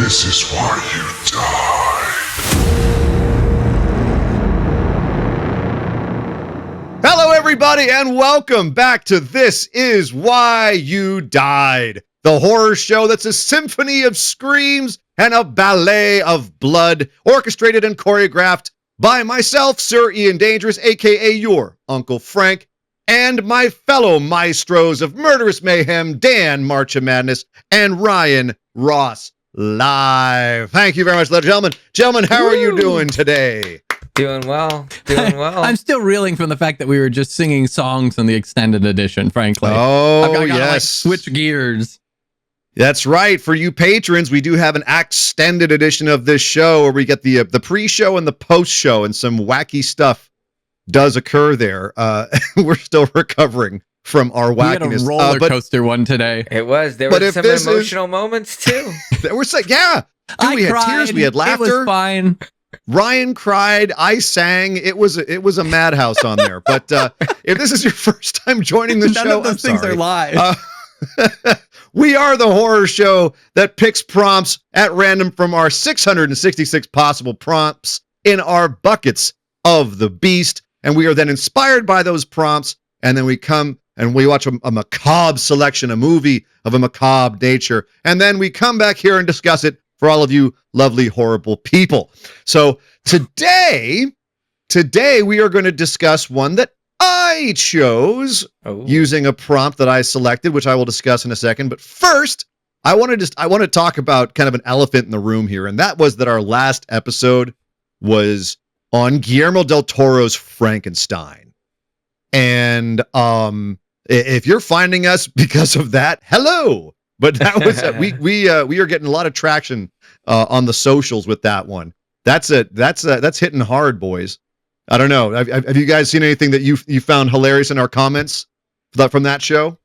This is why you died. Hello, everybody, and welcome back to This Is Why You Died, the horror show that's a symphony of screams and a ballet of blood, orchestrated and choreographed by myself, Sir Ian Dangerous, aka your Uncle Frank, and my fellow maestros of murderous mayhem, Dan March of Madness and Ryan Ross Live. Thank you very much, ladies and gentlemen. Gentlemen, how are you doing today? Doing well. I'm still reeling from the fact that we were just singing songs in the extended edition, frankly. Oh, I gotta, yes. switch gears. That's right. For you patrons, we do have an extended edition of this show where we get the pre-show and the post-show, and some wacky stuff does occur there. We're still recovering from our wackiness. We had a roller coaster one today. It was. There were some emotional moments, too. There was like, yeah. Dude, we had tears. We had laughter. It was fine. Ryan cried. I sang. It was a madhouse on there. But if this is your first time joining the show, none of those things are live. We are the horror show that picks prompts at random from our 666 possible prompts in our buckets of the beast. And we are then inspired by those prompts. And then we come and we watch a macabre selection, a movie of a macabre nature. And then we come back here and discuss it for all of you lovely, horrible people. So today we are going to discuss one that I chose using a prompt that I selected, which I will discuss in a second. But first, I want to talk about kind of an elephant in the room here, and that was that our last episode was on Guillermo del Toro's Frankenstein. And if you're finding us because of that, hello. But that was we are getting a lot of traction on the socials with that one. That's hitting hard, boys. I don't know. Have you guys seen anything that you found hilarious in our comments from that show?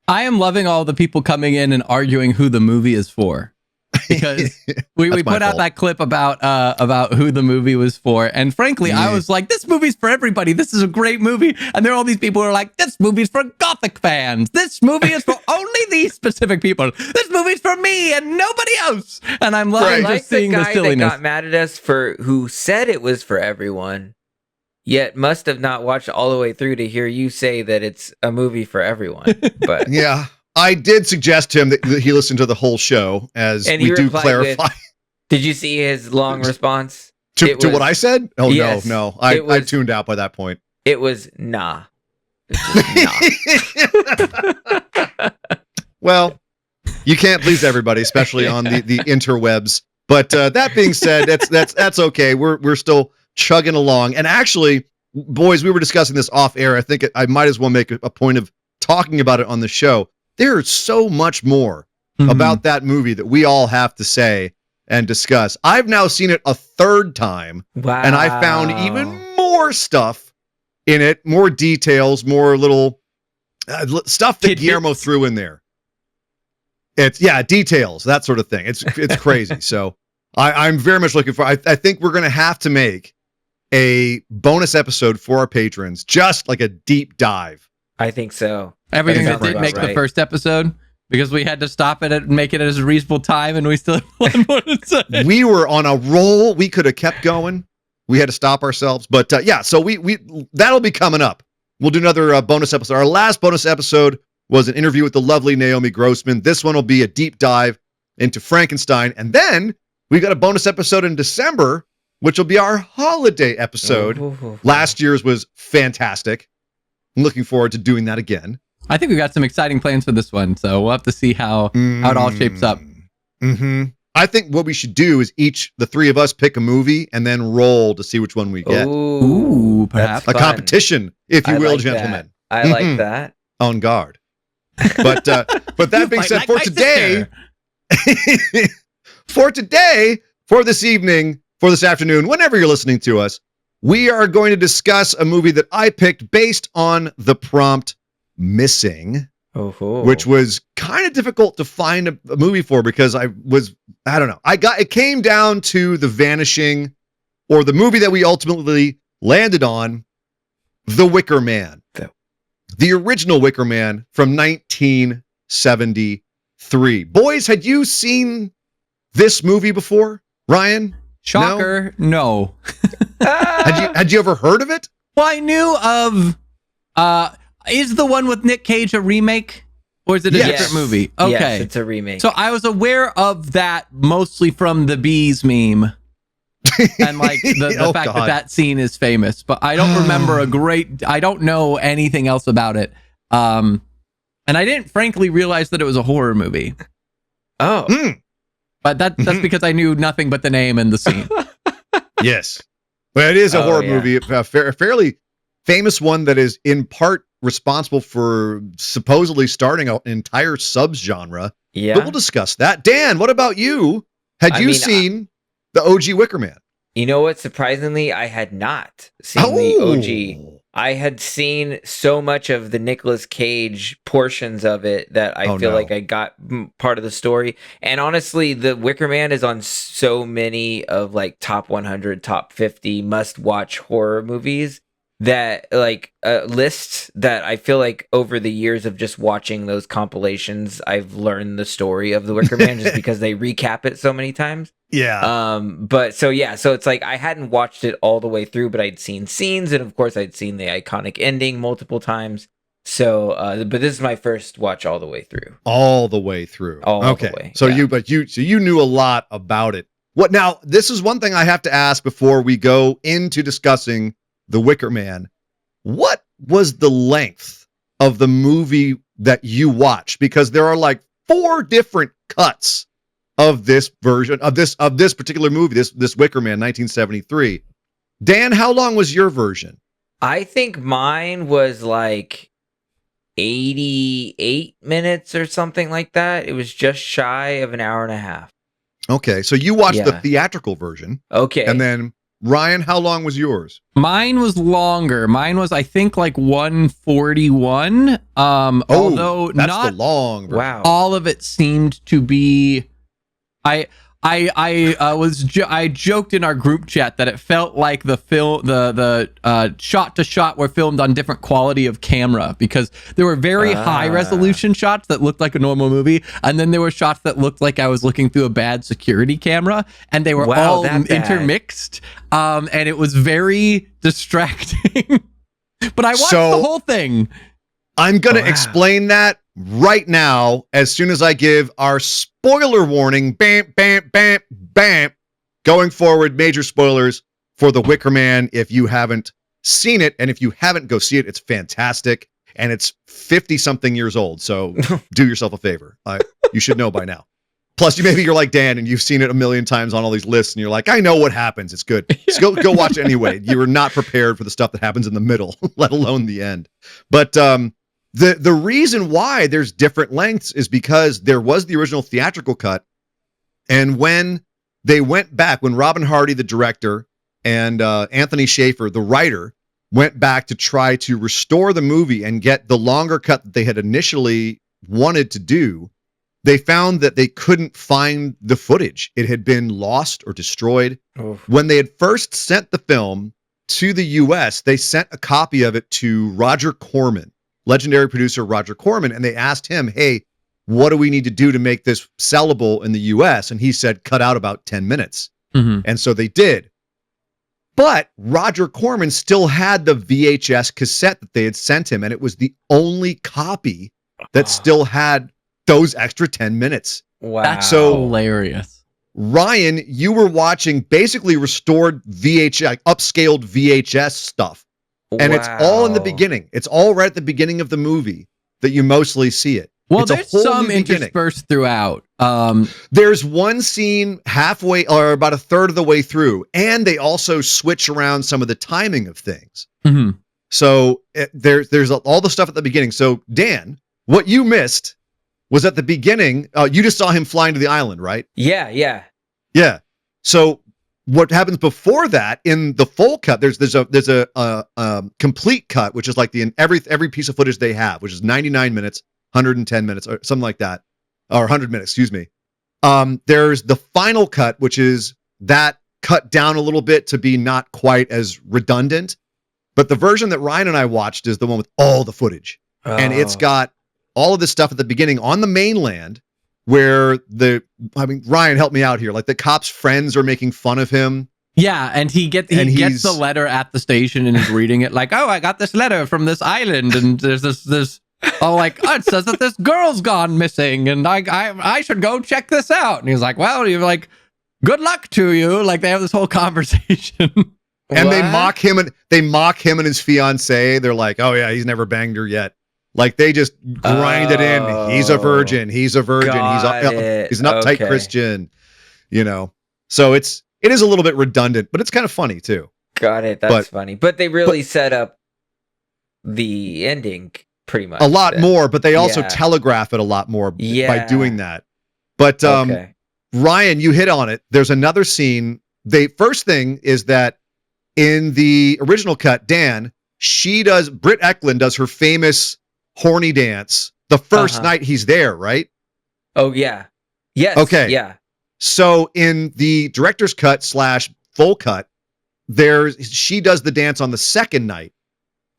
I am loving all the people coming in and arguing who the movie is for, because we put out that clip about who the movie was for, and frankly, I was like, this movie's for everybody. This is a great movie, and there are all these people who are like, this movie's for Gothic fans. This movie is for only these specific people. This movie's for me and nobody else. And I'm loving just seeing the silliness. That got mad at us for who said it was for everyone, yet must have not watched all the way through to hear you say that it's a movie for everyone. But yeah, I did suggest to him that he listen to the whole show, as and we do clarify. Did you see his long response to what I said? Oh, yes, no. I tuned out by that point. It was nah. Nah. Well, you can't please everybody, especially on the interwebs. But that being said, that's okay. We're still chugging along. And actually, boys, we were discussing this off air. I think I might as well make a point of talking about it on the show. There's so much more about that movie that we all have to say and discuss. I've now seen it a third time. Wow. And I found even more stuff in it, more details, more little stuff that Guillermo threw in there. Details, that sort of thing. It's crazy. So I'm very much looking for, I think we're going to have to make a bonus episode for our patrons, just like a deep dive. I think so. Everything that did make the first episode, because we had to stop it and make it at a reasonable time, and we still have one more to say. We were on a roll. We could have kept going. We had to stop ourselves. But so we that'll be coming up. We'll do another bonus episode. Our last bonus episode was an interview with the lovely Naomi Grossman. This one will be a deep dive into Frankenstein. And then we've got a bonus episode in December, which will be our holiday episode. Last year's was fantastic. I'm looking forward to doing that again. I think we've got some exciting plans for this one, so we'll have to see how it all shapes up. Mm-hmm. I think what we should do is the three of us pick a movie and then roll to see which one we get. Ooh, perhaps a competition, if you will, gentlemen. I like that. On guard. But that being said, for this evening, for this afternoon, whenever you're listening to us, we are going to discuss a movie that I picked based on the prompt Missing, which was kind of difficult to find a movie for, because I don't know. It came down to The Vanishing, or the movie that we ultimately landed on, The Wicker Man. The original Wicker Man from 1973. Boys, had you seen this movie before, Ryan? Shocker, no. Had you ever heard of it? Well, I knew of. Is the one with Nick Cage a remake, or is it a different movie? Okay, yes, it's a remake. So I was aware of that mostly from the bees meme, and like the fact that scene is famous. But I don't remember I don't know anything else about it. And I didn't frankly realize that it was a horror movie. Oh. But that's because I knew nothing but the name and the scene. Yes. But it is a horror movie, a fairly famous one that is in part responsible for supposedly starting an entire subgenre. Yeah. But we'll discuss that. Dan, what about you? Had you seen the OG Wicker Man? You know what? Surprisingly, I had not seen the OG. I had seen so much of the Nicolas Cage portions of it that I feel like I got part of the story. And honestly, the Wicker Man is on so many of like top 100, top 50 must-watch horror movies that like lists that I feel like over the years of just watching those compilations, I've learned the story of the Wicker Man just because they recap it so many times. Yeah. But so it's like I hadn't watched it all the way through, but I'd seen scenes, and of course I'd seen the iconic ending multiple times. So, but this is my first watch all the way through. All the way through. All the way. So you knew a lot about it. What now? This is one thing I have to ask before we go into discussing the Wicker Man. What was the length of the movie that you watched? Because there are like 4 different cuts of this version of this particular movie, this Wicker Man 1973. Dan, how long was your version? I think mine was like 88 minutes or something like that. It was just shy of an hour and a half. Okay, so you watched the theatrical version. Okay. And then Ryan, how long was yours? Mine was longer. Mine was, I think, like 141. Although that's not the long version. Wow. all of it seemed to be. I joked in our group chat that it felt like the shot to shot were filmed on different quality of camera, because there were very high resolution shots that looked like a normal movie, and then there were shots that looked like I was looking through a bad security camera, and they were all intermixed, and it was very distracting. But I watched the whole thing. I'm going to explain that right now as soon as I give our spoiler warning. Bam, bam, bam, bam. Going forward, major spoilers for The Wicker Man if you haven't seen it. And if you haven't, go see it. It's fantastic. And it's 50-something years old. So do yourself a favor. You should know by now. Plus, you're like Dan, and you've seen it a million times on all these lists, and you're like, I know what happens. It's good. So go watch it anyway. You were not prepared for the stuff that happens in the middle, let alone the end. But the reason why there's different lengths is because there was the original theatrical cut, and when they went back, when Robin Hardy, the director, and Anthony Schaefer, the writer, went back to try to restore the movie and get the longer cut that they had initially wanted to do, they found that they couldn't find the footage. It had been lost or destroyed. Oof. When they had first sent the film to the US, they sent a copy of it to Roger Corman, legendary producer Roger Corman, and they asked him, hey, what do we need to do to make this sellable in the US? And he said, cut out about 10 minutes. Mm-hmm. And so they did. But Roger Corman still had the VHS cassette that they had sent him, and it was the only copy that still had those extra 10 minutes. Wow. That's So hilarious. Ryan, you were watching basically restored VHS, like upscaled VHS stuff. And it's all in the beginning. It's all right at the beginning of the movie that you mostly see it. Well, it's there's some interspersed throughout. There's one scene halfway or about a third of the way through, and they also switch around some of the timing of things. Mm-hmm. So there's all the stuff at the beginning. So Dan, what you missed was at the beginning. You just saw him flying to the island, right? Yeah. So what happens before that in the full cut? There's a complete cut, which is like every piece of footage they have, which is 99 minutes, 110 minutes, or something like that, or 100 minutes. Excuse me. There's the final cut, which is that cut down a little bit to be not quite as redundant. But the version that Ryan and I watched is the one with all the footage, and it's got all of this stuff at the beginning on the mainland. where Ryan, help me out here. Like the cop's friends are making fun of him. Yeah, and he gets the letter at the station and he's reading it like, oh, I got this letter from this island, and there's this it says that this girl's gone missing, and I should go check this out. And he's like, well, you're like, good luck to you. Like they have this whole conversation. And they mock him and his fiance. They're like, oh yeah, he's never banged her yet. Like they just grind it in. He's a virgin. He's a virgin. He's an uptight Christian. You know, so it is a little bit redundant, but it's kind of funny too. Got it. That's funny. But they really set up the ending pretty much a lot more. But they also telegraph it a lot more by doing that. But Ryan, you hit on it. There's another scene. The first thing is that in the original cut, Britt Eklund does her famous horny dance the first night he's there, right? Oh, yeah. Yes. Okay. Yeah. So in the director's cut / full cut, she does the dance on the second night.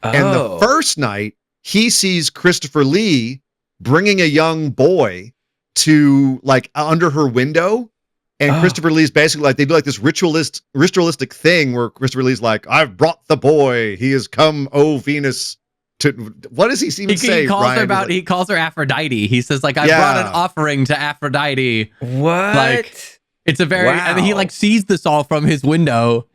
Oh. And the first night, he sees Christopher Lee bringing a young boy to like under her window. And Christopher Lee's basically like, they do like this ritualistic thing where Christopher Lee's like, I've brought the boy. He has come, oh Venus. What does he even say? He calls her Aphrodite. He says like, I brought an offering to Aphrodite. What? Like, it's a very, and he like sees this all from his window.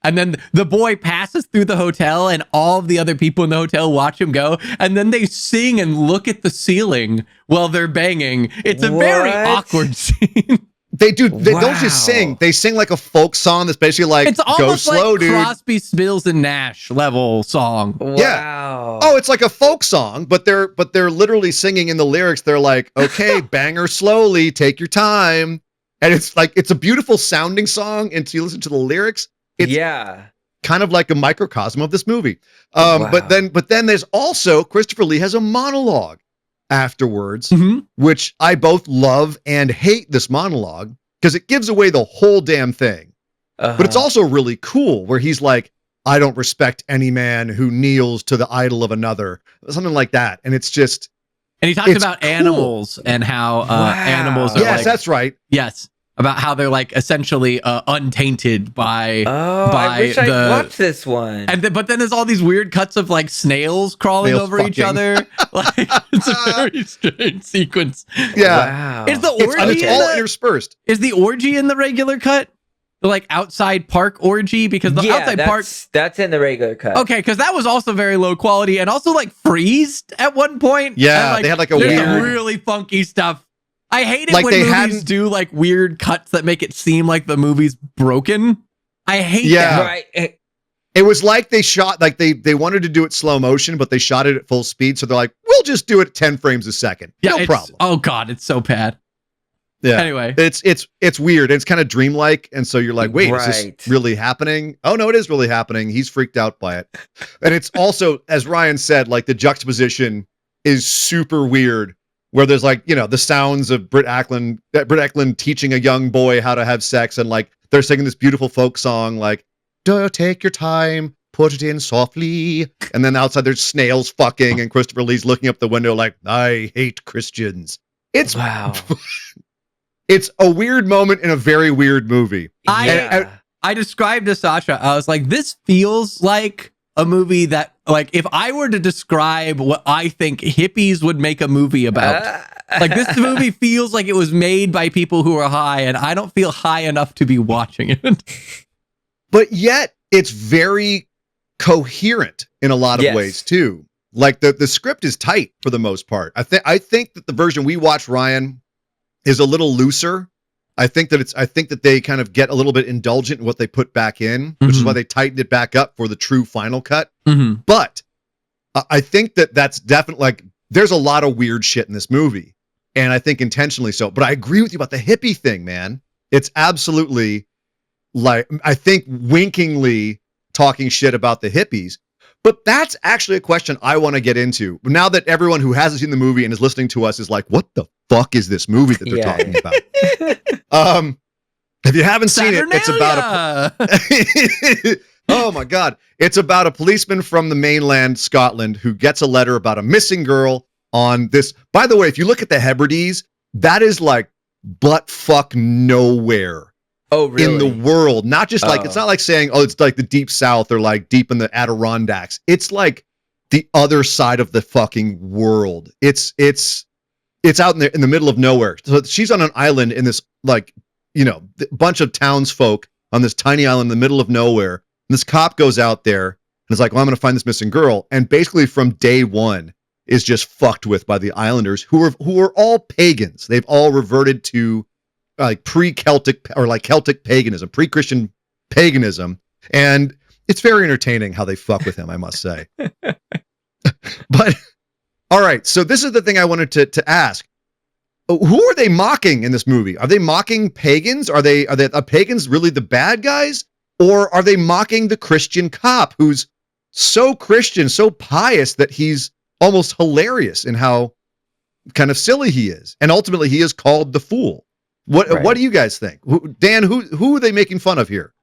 And then the boy passes through the hotel and all of the other people in the hotel watch him go. And then they sing and look at the ceiling while they're banging. It's a very awkward scene. They do. They don't just sing. They sing like a folk song that's basically like, it's almost go slow, like dude. Crosby, Stills, and Nash level song. Wow. Yeah. Oh, it's like a folk song, but they're literally singing in the lyrics. They're like, okay, bang her slowly, take your time. And it's like, it's a beautiful sounding song. And so you listen to the lyrics. It's kind of like a microcosm of this movie. But then there's also Christopher Lee has a monologue afterwards, which I both love and hate this monologue because it gives away the whole damn thing. But it's also really cool where he's like, I don't respect any man who kneels to the idol of another, something like that. And it's just, and he talks about animals and how animals are that's right. Yes. About how they're like essentially untainted by I wish I watched this one. And but then there's all these weird cuts of like snails crawling over each other. Like it's a very strange sequence. Yeah. Is the orgy it's all interspersed? Is the orgy in the regular cut? The like outside park orgy? Because the outside park that's in the regular cut. Okay, because that was also very low quality and also like freezed at one point. Yeah, like, they had like a weird, really funky stuff. I hate it like when movies do like weird cuts that make it seem like the movie's broken. I hate that. Right. It was like they shot, like they wanted to do it slow motion, but they shot it at full speed. So they're like, we'll just do it 10 frames a second. Yeah, no problem. Oh God, it's so bad. Yeah. Anyway, it's weird. It's kind of dreamlike. And so you're like, wait, is this really happening? Oh no, it is really happening. He's freaked out by it. And it's also, as Ryan said, like the juxtaposition is super weird. Where there's like, you know, the sounds of Britt Eklund teaching a young boy how to have sex, and like they're singing this beautiful folk song, like, "Do take your time, put it in softly," and then outside there's snails fucking, and Christopher Lee's looking up the window like, "I hate Christians." It's it's a weird moment in a very weird movie. I described to Sasha, I was like, this feels like a movie that, like, if I were to describe what I think hippies would make a movie about, like, this movie feels like it was made by people who are high, and I don't feel high enough to be watching it. But yet, it's very coherent in a lot of ways, too. Like, the script is tight for the most part. I think that the version we watched, Ryan, is a little looser. I think that they kind of get a little bit indulgent in what they put back in, which is why they tightened it back up for the true final cut. But I think that that's definitely, like, there's a lot of weird shit in this movie, and I think intentionally so. But I agree with you about the hippie thing, man. It's absolutely, like, I think winkingly talking shit about the hippies. But that's actually a question I want to get into. Now that everyone who hasn't seen the movie and is listening to us is like, what the fuck is this movie that they're talking about? If you haven't seen it, it's about oh my God. It's about a policeman from the mainland, Scotland, who gets a letter about a missing girl on this. By the way, if you look at the Hebrides, that is like butt fuck nowhere. Oh, really? In the world, not just like, it's not like saying, oh, it's like the deep south or like deep in the Adirondacks. It's like the other side of the fucking world. It's out in the middle of nowhere. So she's on an island in this, like, bunch of townsfolk on this tiny island in the middle of nowhere. And this cop goes out there and is like, well, I'm going to find this missing girl. And basically from day one is just fucked with by the islanders who are all pagans. They've all reverted to like pre-Celtic or like Celtic paganism, pre-Christian paganism. And it's very entertaining how they fuck with him, I must say. But all right, so this is the thing I wanted to ask. Who are they mocking in this movie? Are they mocking pagans? Are pagans really the bad guys? Or are they mocking the Christian cop who's so Christian, so pious that he's almost hilarious in how kind of silly he is? And ultimately he is called the fool. What do you guys think? Dan, who are they making fun of here?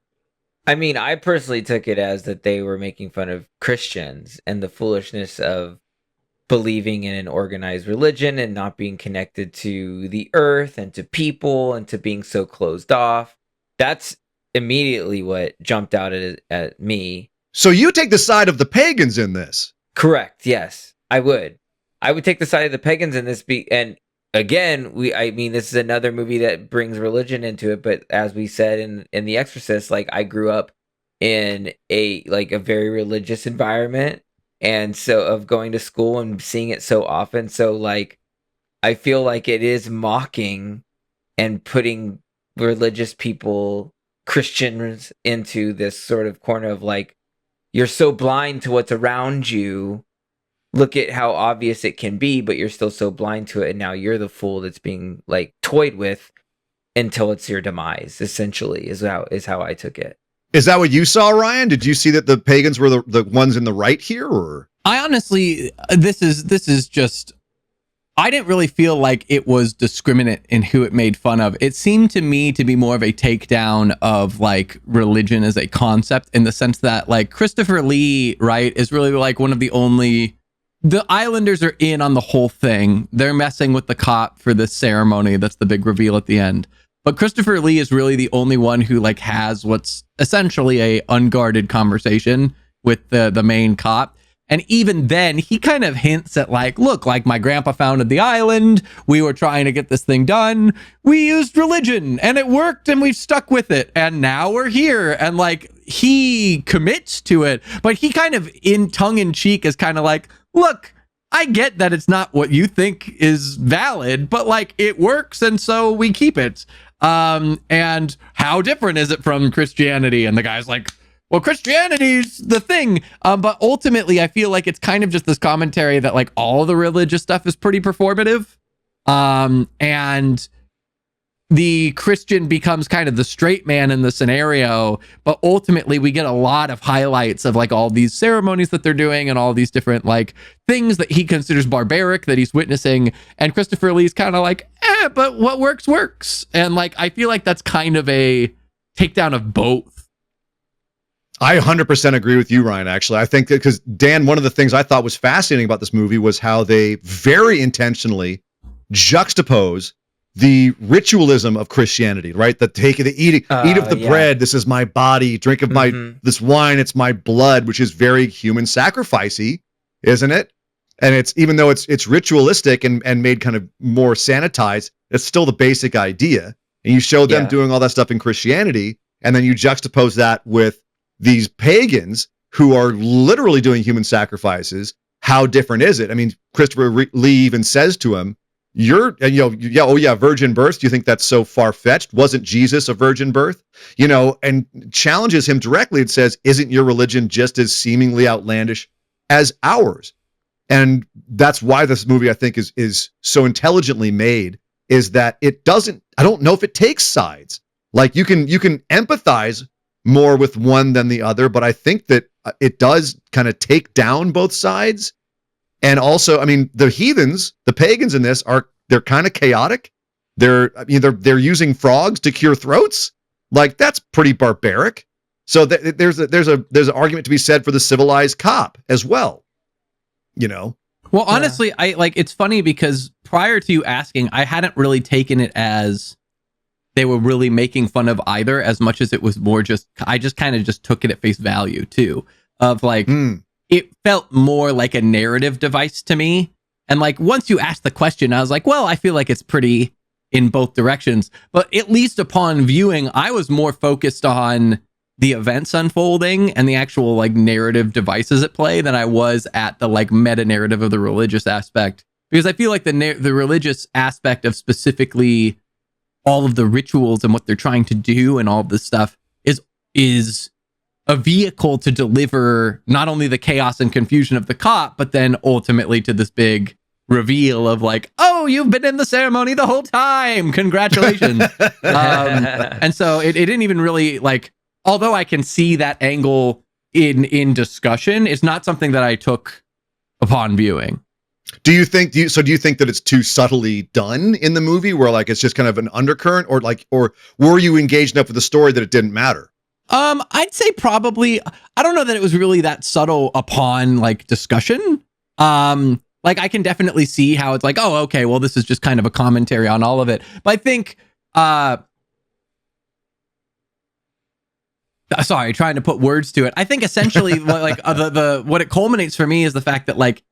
I mean, I personally took it as that they were making fun of Christians and the foolishness of believing in an organized religion and not being connected to the earth and to people and to being so closed off. That's immediately what jumped out at me. So you take the side of the pagans in this? Correct. Yes, I would. I would take the side of the pagans in this. And again, this is another movie that brings religion into it. But as we said in The Exorcist, like, I grew up in a very religious environment. And so of going to school and seeing it so often. So like, I feel like it is mocking and putting religious people, Christians, into this sort of corner of like, you're so blind to what's around you. Look at how obvious it can be, but you're still so blind to it. And now you're the fool that's being like toyed with until it's your demise, essentially, is how I took it. Is that what you saw, Ryan? Did you see that the pagans were the ones in the right here, or? I honestly, this is just, I didn't really feel like it was discriminate in who it made fun of. It seemed to me to be more of a takedown of like religion as a concept, in the sense that like Christopher Lee, right, is really like one of the only, the islanders are in on the whole thing. They're messing with the cop for this ceremony. That's the big reveal at the end. But Christopher Lee is really the only one who like has what's essentially a unguarded conversation with the main cop. And even then, he kind of hints at like, look, like my grandpa founded the island. We were trying to get this thing done. We used religion and it worked and we've stuck with it. And now we're here. And like, he commits to it, but he kind of in tongue in cheek is kind of like, look, I get that it's not what you think is valid, but like it works. And so we keep it. And how different is it from Christianity? And the guy's like, well, Christianity's the thing. But ultimately, I feel like it's kind of just this commentary that like all the religious stuff is pretty performative. And the Christian becomes kind of the straight man in the scenario. But ultimately, we get a lot of highlights of like all these ceremonies that they're doing and all these different like things that he considers barbaric that he's witnessing. And Christopher Lee's kind of like, but what works. And like, I feel like that's kind of a takedown of both. I 100% agree with you, Ryan, actually. I think that because Dan, one of the things I thought was fascinating about this movie was how they very intentionally juxtapose the ritualism of Christianity, right? The eat of the bread. This is my body. Drink of this wine. It's my blood, which is very human sacrificey, isn't it? And it's, even though it's ritualistic and made kind of more sanitized, it's still the basic idea. And you show them doing all that stuff in Christianity, and then you juxtapose that with these pagans who are literally doing human sacrifices. How different is it? I mean, Christopher Lee even says to him, virgin birth. Do you think that's so far-fetched? Wasn't Jesus a virgin birth? And challenges him directly and says, isn't your religion just as seemingly outlandish as ours? And that's why this movie, I think, is so intelligently made, is that it doesn't, I don't know if it takes sides. Like you can empathize more with one than the other, but I think that it does kind of take down both sides. And also, I mean, the heathens, the pagans in this they're kind of chaotic. They're using frogs to cure throats. Like, that's pretty barbaric. So there's an argument to be said for the civilized cop as well. Well, honestly, I like it's funny because prior to you asking, I hadn't really taken it as they were really making fun of either as much as it was more just I just kind of just took it at face value too. Of like it felt more like a narrative device to me. And like once you asked the question, I was like, well, I feel like it's pretty in both directions. But at least upon viewing, I was more focused on the events unfolding and the actual like narrative devices at play than I was at the like meta narrative of the religious aspect, because I feel like the religious aspect of specifically all of the rituals and what they're trying to do and all of this stuff is a vehicle to deliver not only the chaos and confusion of the cop, but then ultimately to this big reveal of like, oh, you've been in the ceremony the whole time, congratulations. And so it didn't even really like, although I can see that angle in discussion, it's not something that I took upon viewing. Do you think that it's too subtly done in the movie where like it's just kind of an undercurrent, or were you engaged enough with the story that it didn't matter? I'd say probably, I don't know that it was really that subtle upon like discussion. Like I can definitely see how it's like, oh, okay, well, this is just kind of a commentary on all of it. But I think, sorry, trying to put words to it. I think essentially like what it culminates for me is the fact that like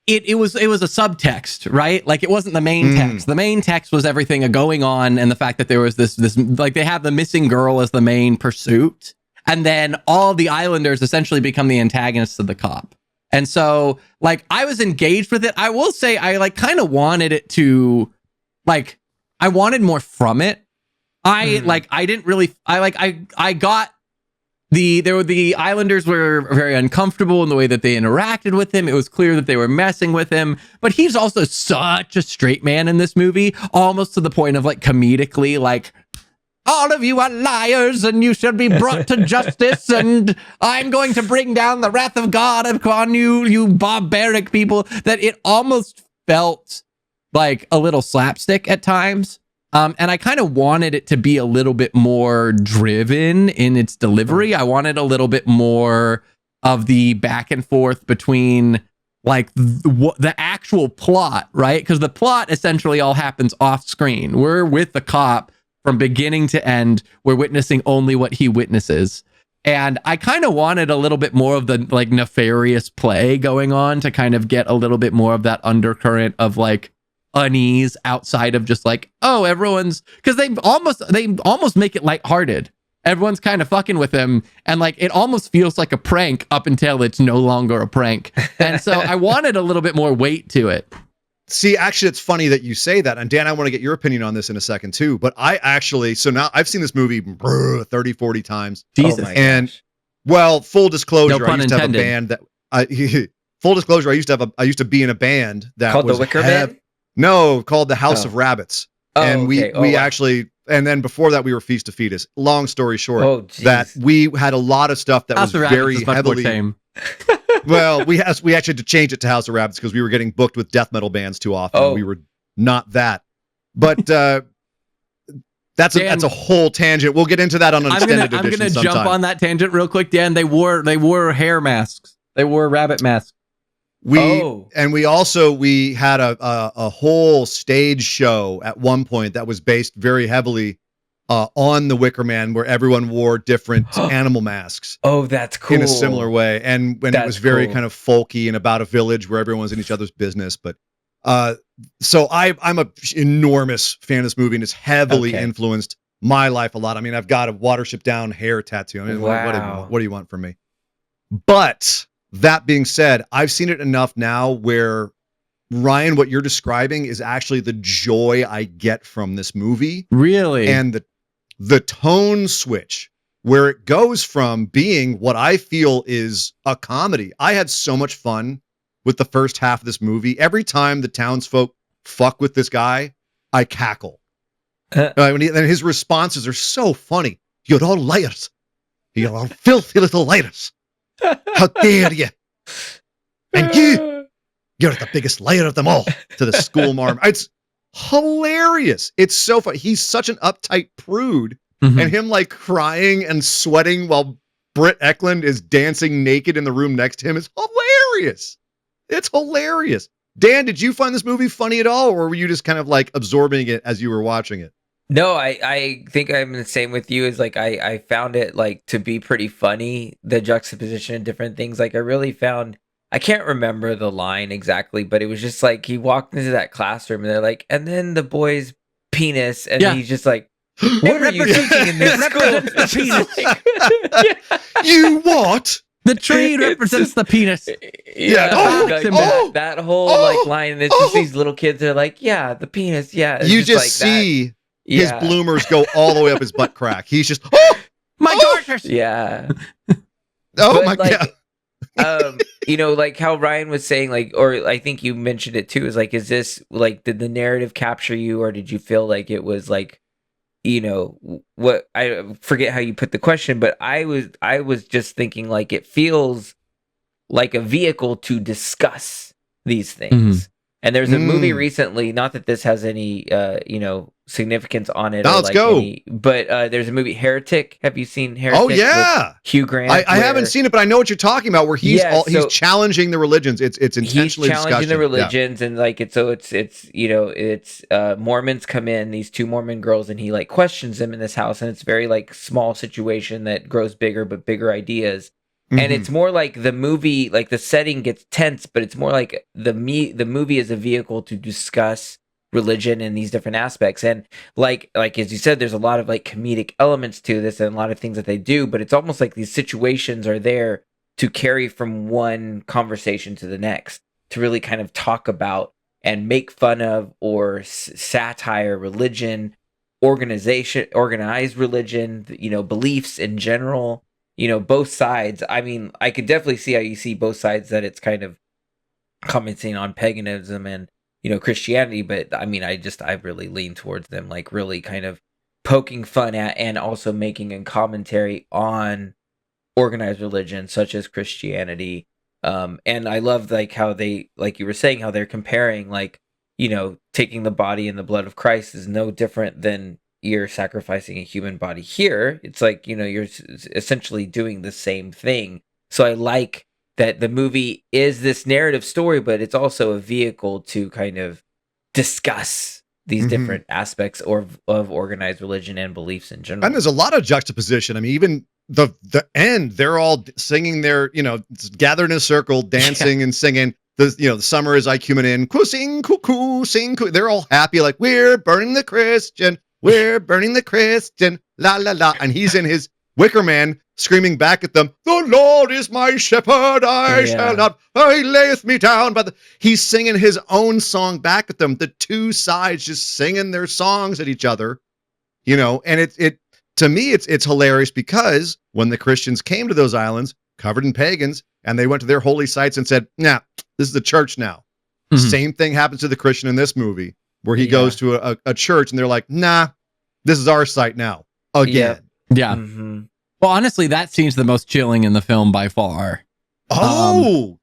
it was a subtext, right? Like it wasn't the main text. The main text was everything going on, and the fact that there was this like they have the missing girl as the main pursuit, and then all the islanders essentially become the antagonists of the cop. And so like I was engaged with it. I will say I like kind of wanted it to like I wanted more from it. I got the islanders were very uncomfortable in the way that they interacted with him. It was clear that they were messing with him, but he's also such a straight man in this movie, almost to the point of like comedically like, all of you are liars and you should be brought to justice, and I'm going to bring down the wrath of God upon you, you barbaric people, that it almost felt like a little slapstick at times. And I kind of wanted it to be a little bit more driven in its delivery. I wanted a little bit more of the back and forth between like the actual plot, right? Because the plot essentially all happens off screen. We're with the cop from beginning to end. We're witnessing only what he witnesses. And I kind of wanted a little bit more of the like nefarious play going on to kind of get a little bit more of that undercurrent of like unease outside of just like, oh, everyone's, because they almost make it lighthearted. Everyone's kind of fucking with him, and like it almost feels like a prank up until it's no longer a prank. And so I wanted a little bit more weight to it. See, actually, it's funny that you say that. And Dan, I want to get your opinion on this in a second too. But so now I've seen this movie 30, 40 times. Jesus. And well, full disclosure, No I pun used to have a intended. band that full disclosure, I used to be in a band that called was the Wicker Man? No, called the House of Rabbits. And we actually, and then before that we were Feast of Fetus. Long story short, that we had a lot of stuff that House was of very Rabbits is much heavily more tame. Well, we actually had to change it to House of Rabbits because we were getting booked with death metal bands too often. Oh. We were not that. But that's a whole tangent. We'll get into that on an extended edition. I'm gonna sometime. jump on that tangent real quick, Dan. They wore hair masks. They wore rabbit masks. We had a whole stage show at one point that was based very heavily on the Wicker Man, where everyone wore different animal masks. Oh, that's cool. In a similar way, and when it was very kind of folky and about a village where everyone's in each other's business. But so I'm a enormous fan of this movie, and it's heavily influenced my life a lot. I mean, I've got a Watership Down hair tattoo. I mean, wow. What do you want from me? But that being said, I've seen it enough now where, Ryan, what you're describing is actually the joy I get from this movie. Really? And the tone switch, where it goes from being what I feel is a comedy. I had so much fun with the first half of this movie. Every time the townsfolk fuck with this guy, I cackle. And his responses are so funny. You're all liars. You're all filthy little liars. How dare you? And you're the biggest liar of them all, to the school marm. It's hilarious. It's so funny. He's such an uptight prude, and him like crying and sweating while Britt Eklund is dancing naked in the room next to him is hilarious. It's hilarious. Dan, did you find this movie funny at all, or were you just kind of like absorbing it as you were watching it? No, I think I'm the same with you. Is like I found it like to be pretty funny, the juxtaposition of different things. Like I really found, I can't remember the line exactly, but it was just like he walked into that classroom and they're like, and then the boy's penis, and he's just like, what are you teaching in this school? Represents the penis. You what? The tree represents the penis. That whole like line, and it's just these little kids. They're like, yeah, the penis. Yeah, you just like see his bloomers go all the way up his butt crack. He's just, my daughters. Yeah. Oh my god. You know, like how Ryan was saying, like, or I think you mentioned it too, is like, is this like, did the narrative capture you, or did you feel like it was like, you know, what, I forget how you put the question, but I was just thinking like it feels like a vehicle to discuss these things. And there's a movie recently, not that this has any you know, significance on it. Now let's go. But there's a movie, Heretic. Have you seen Heretic? Oh yeah, Hugh Grant. I haven't seen it, but I know what you're talking about. Where he's he's challenging the religions. It's intentionally he's challenging the religions, yeah. and like it's you know, it's Mormons come in, these two Mormon girls, and he like questions them in this house, and it's very like small situation that grows bigger, but bigger ideas. And it's more like the movie, like the setting gets tense, but it's more like the movie is a vehicle to discuss religion and these different aspects. And like as you said, there's a lot of like comedic elements to this and a lot of things that they do, but it's almost like these situations are there to carry from one conversation to the next, to really kind of talk about and make fun of or satire religion, organized religion, you know, beliefs in general. You know, both sides. I mean, I could definitely see how you see both sides, that it's kind of commenting on paganism and, you know, Christianity. But I mean, I really lean towards them, like really kind of poking fun at and also making a commentary on organized religion such as Christianity. And I love like how they, like you were saying, how they're comparing, like, you know, taking the body and the blood of Christ is no different than you're sacrificing a human body. Here it's like, you know, you're essentially doing the same thing. So I like that the movie is this narrative story, but it's also a vehicle to kind of discuss these different aspects of organized religion and beliefs in general. And there's a lot of juxtaposition. I mean, even the end, they're all singing their, you know, gathered in a circle, dancing and singing. The, you know, the summer is like human in, sing, cuckoo, sing, cuckoo. They're all happy, like, we're burning the Christian. We're burning the Christian, la, la, la. And he's in his Wicker Man screaming back at them, the Lord is my shepherd, I shall not, he layeth me down. But he's singing his own song back at them. The two sides just singing their songs at each other, you know. And it to me, it's hilarious, because when the Christians came to those islands covered in pagans and they went to their holy sites and said, nah, this is the church now. Same thing happens to the Christian in this movie, where he goes to a church and they're like, nah, this is our site now. Again. Yeah. Well, honestly, that scene's the most chilling in the film by far. Oh,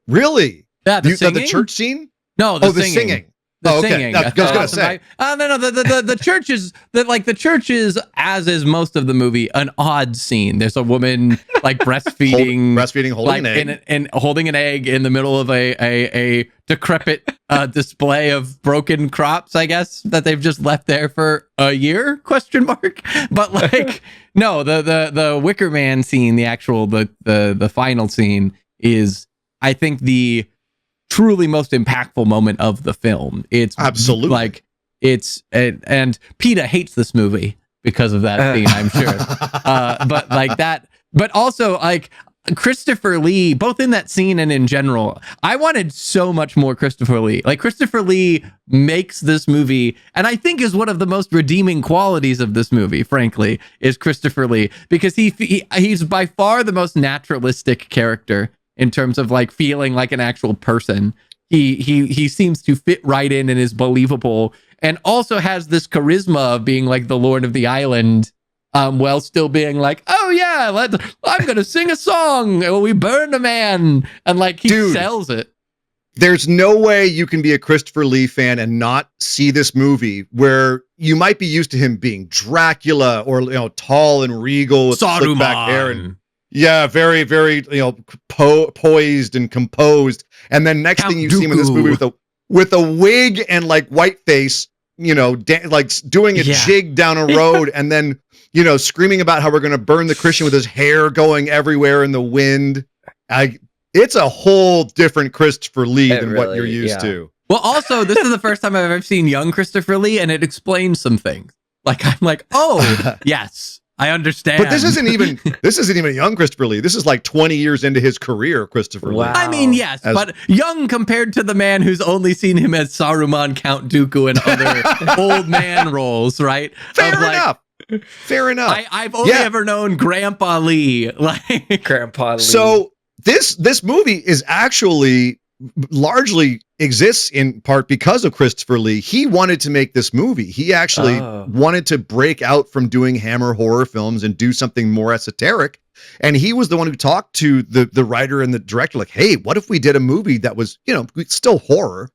really? Yeah, the church scene? No, the singing. The singing. I was gonna say. No. The church is the church is, as is most of the movie, an odd scene. There's a woman like breastfeeding, holding like, an egg, and holding an egg in the middle of a decrepit display of broken crops, I guess, that they've just left there for a year? ? But like, no, the Wicker Man scene, the actual the final scene, is, I think, the truly most impactful moment of the film. It's absolutely like and PETA hates this movie because of that scene, I'm sure. But like that, but also like Christopher Lee, both in that scene and in general, I wanted so much more Christopher Lee. Like, Christopher Lee makes this movie, and I think is one of the most redeeming qualities of this movie, frankly, is Christopher Lee, because he's by far the most naturalistic character in terms of like feeling like an actual person. He seems to fit right in and is believable, and also has this charisma of being like the Lord of the Island, while still being like, oh yeah, I'm gonna sing a song, we burned a man, and like he sells it. There's no way you can be a Christopher Lee fan and not see this movie, where you might be used to him being Dracula, or, you know, tall and regal with slick back hair, and Yeah, very, very, poised and composed. And then next Count thing you see him in this Dooku. movie with a wig and like white face, like doing a jig down a road, and then screaming about how we're going to burn the Christian with his hair going everywhere in the wind. It's a whole different Christopher Lee than what you're used to. Well, also, this is the first time I've ever seen young Christopher Lee, and it explains some things. Like, I'm like, oh, yes, I understand. But this isn't even young Christopher Lee. This is like 20 years into his career, Christopher Lee. I mean, yes, but young compared to the man who's only seen him as Saruman, Count Dooku, and other old man roles, right? Fair enough. Fair enough. I've only ever known Grandpa Lee. Like Grandpa Lee. So this movie is actually largely exists in part because of Christopher Lee. He wanted to make this movie. He actually wanted to break out from doing Hammer horror films and do something more esoteric. And he was the one who talked to the writer and the director, like, hey, what if we did a movie that was, still horror,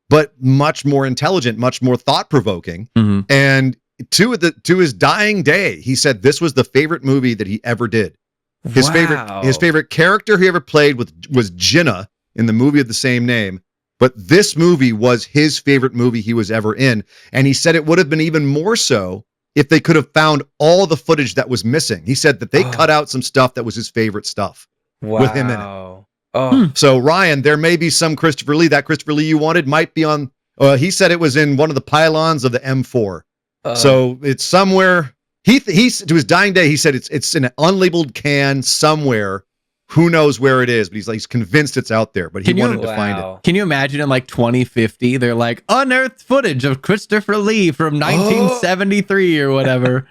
but much more intelligent, much more thought-provoking. Mm-hmm. And to his dying day, he said this was the favorite movie that he ever did. His favorite character he ever played was Jinnah in the movie of the same name. But this movie was his favorite movie he was ever in. And he said it would have been even more so if they could have found all the footage that was missing. He said that they cut out some stuff that was his favorite stuff with him in it. So Ryan, there may be some Christopher Lee. That Christopher Lee you wanted might be on, he said it was in one of the pylons of the M4. So it's somewhere, he to his dying day, he said it's in an unlabeled can somewhere. Who knows where it is, but he's convinced it's out there, but he wanted to find it. Can you imagine in like 2050, they're like, unearthed footage of Christopher Lee from 1973 or whatever.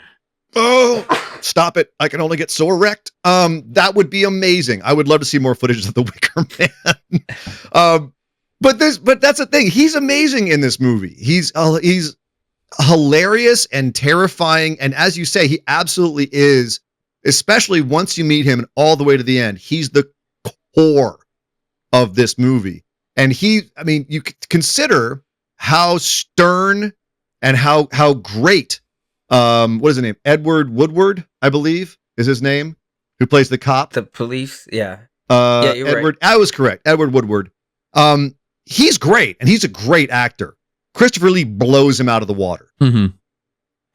Stop it. I can only get so erect. That would be amazing. I would love to see more footage of the Wicker Man. But that's the thing. He's amazing in this movie. He's hilarious and terrifying. And as you say, he absolutely is. Especially once you meet him and all the way to the end, he's the core of this movie. And you consider how stern and how great, what is his name? Edward Woodward, I believe, is his name, who plays the cop. The police, yeah. You're Edward, right. I was correct. Edward Woodward. He's great, and he's a great actor. Christopher Lee blows him out of the water and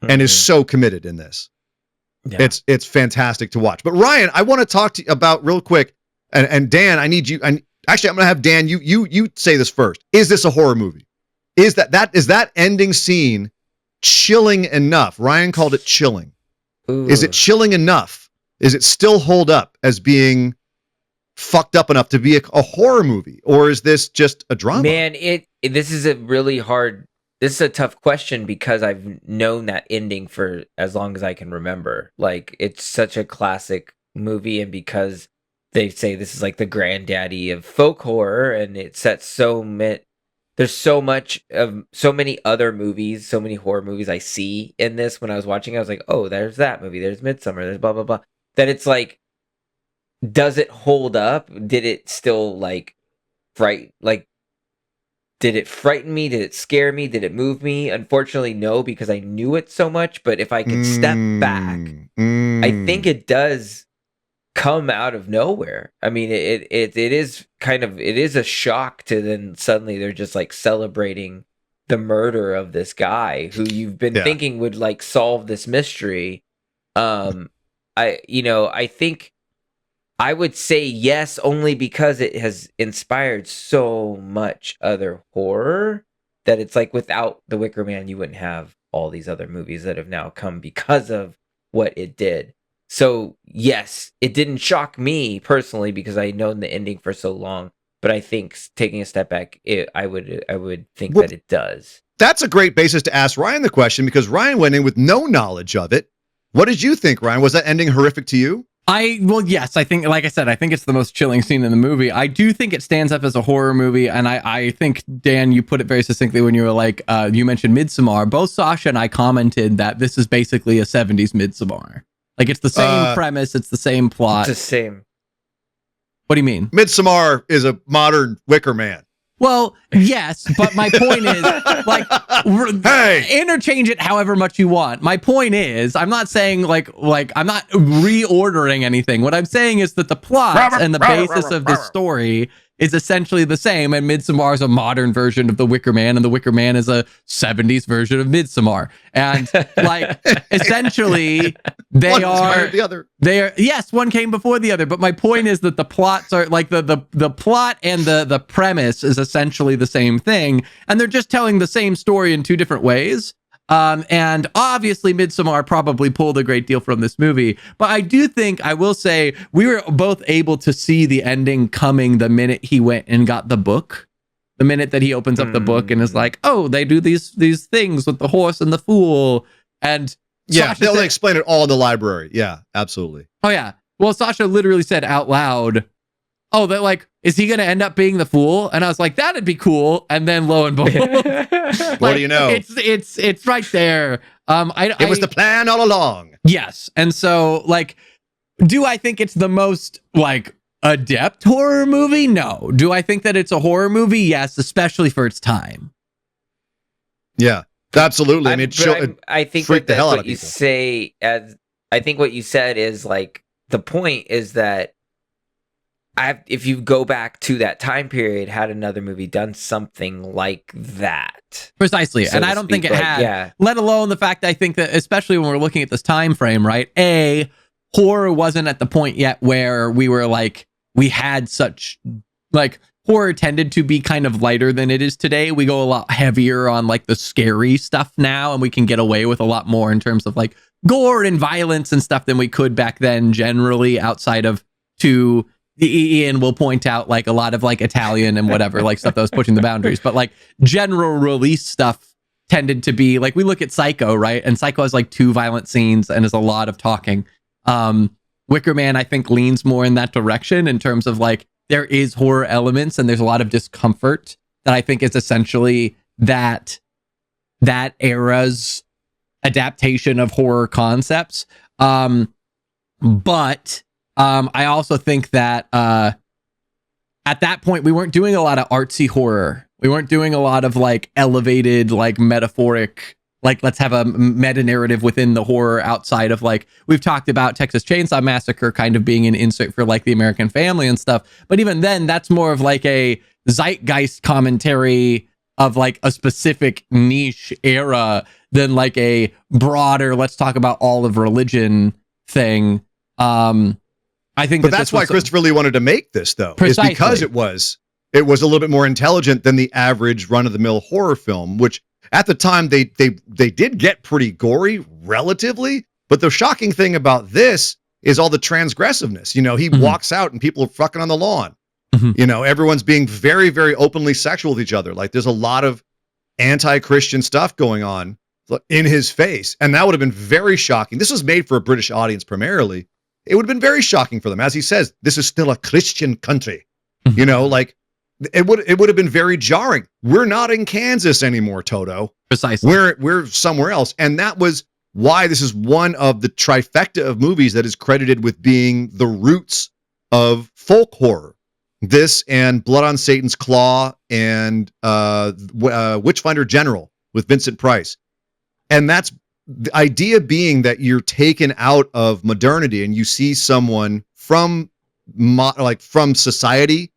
is so committed in this. Yeah. It's fantastic to watch. But Ryan, I want to talk to you about real quick, and Dan, I need you. And actually, I'm going to have Dan. You say this first. Is this a horror movie? Is that ending scene chilling enough? Ryan called it chilling. Ooh. Is it chilling enough? Is it still hold up as being fucked up enough to be a horror movie, or is this just a drama? Man, this is a really hard. This is a tough question because I've known that ending for as long as I can remember. Like, it's such a classic movie, and because they say this is like the granddaddy of folk horror, and it sets there's so many other movies, so many horror movies I see in this. When I was watching, I was like, oh, there's that movie, there's Midsummer, there's blah, blah, blah. That it's like, does it hold up? Did it still did it frighten me? Did it scare me? Did it move me? Unfortunately, no, because I knew it so much. But if I could step back, I think it does come out of nowhere. I mean, it is a shock to then suddenly they're just like celebrating the murder of this guy who you've been thinking would like solve this mystery. I think I would say yes, only because it has inspired so much other horror that it's like without The Wicker Man, you wouldn't have all these other movies that have now come because of what it did. So yes, it didn't shock me personally because I known the ending for so long. But I think taking a step back, I would think that it does. That's a great basis to ask Ryan the question, because Ryan went in with no knowledge of it. What did you think, Ryan? Was that ending horrific to you? Yes, I think, like I said, I think it's the most chilling scene in the movie. I do think it stands up as a horror movie, and I think, Dan, you put it very succinctly when you were like, you mentioned Midsommar. Both Sasha and I commented that this is basically a 70s Midsommar. Like, it's the same premise, it's the same plot. It's the same. What do you mean? Midsommar is a modern Wicker Man. Well, yes, but my point is, like, interchange it however much you want. My point is, I'm not saying like I'm not reordering anything. What I'm saying is that the plot and the basis of the story is essentially the same, and Midsommar is a modern version of the Wicker Man, and the Wicker Man is a 70s version of Midsommar. And like, essentially, they are the other. They are, yes, one came before the other. But my point is that the plots are like the plot and the premise is essentially the same thing, and they're just telling the same story in two different ways. And obviously Midsommar probably pulled a great deal from this movie, but I do think, I will say, we were both able to see the ending coming the minute he went and got the book. The minute that he opens up the book and is like, oh, they do these things with the horse and the fool. And yeah, they'll explain it all in the library. Yeah, absolutely. Oh yeah. Well, Sasha literally said out loud, oh, they're like, is he going to end up being the fool? And I was like, that'd be cool. And then lo and behold, like, what do you know? It's right there. It was the plan all along. Yes. And so, like, do I think it's the most like adept horror movie? No. Do I think that it's a horror movie? Yes, especially for its time. Yeah, absolutely. I mean, I think freaked the hell out of you people. say, I think what you said is like, the point is that if you go back to that time period, had another movie done something like that? Precisely. So and I don't think it had, let alone the fact that I think that, especially when we're looking at this time frame, right? Horror wasn't at the point yet where we were like, we had such, like, horror tended to be kind of lighter than it is today. We go a lot heavier on like the scary stuff now, and we can get away with a lot more in terms of like gore and violence and stuff than we could back then, generally, outside of Ian will point out like a lot of like Italian and whatever, like stuff that was pushing the boundaries. But like general release stuff tended to be like, we look at Psycho, right? And Psycho has like 2 violent scenes and is a lot of talking. Wicker Man, I think, leans more in that direction in terms of like, there is horror elements and there's a lot of discomfort that I think is essentially that era's adaptation of horror concepts. But I also think that at that point, we weren't doing a lot of artsy horror. We weren't doing a lot of like elevated, like metaphoric, like let's have a meta narrative within the horror outside of like, we've talked about Texas Chainsaw Massacre kind of being an insert for like the American family and stuff. But even then, that's more of like a zeitgeist commentary of like a specific niche era than like a broader, let's talk about all of religion thing. I think, but that's why Christopher Lee wanted to make this, though, precisely. Is because it was a little bit more intelligent than the average run-of-the-mill horror film, which at the time they did get pretty gory, relatively. But the shocking thing about this is all the transgressiveness. You know, he walks out and people are fucking on the lawn. You know, everyone's being very, very openly sexual with each other. Like, there's a lot of anti-Christian stuff going on in his face, and that would have been very shocking. This was made for a British audience primarily. It would have been very shocking for them. As he says, this is still a Christian country. You know, like, it would have been very jarring. We're not in Kansas anymore, Toto. Precisely. We're somewhere else. And that was why this is one of the trifecta of movies that is credited with being the roots of folk horror. This and Blood on Satan's Claw and Witchfinder General with Vincent Price. And that's the idea being that you're taken out of modernity and you see someone from society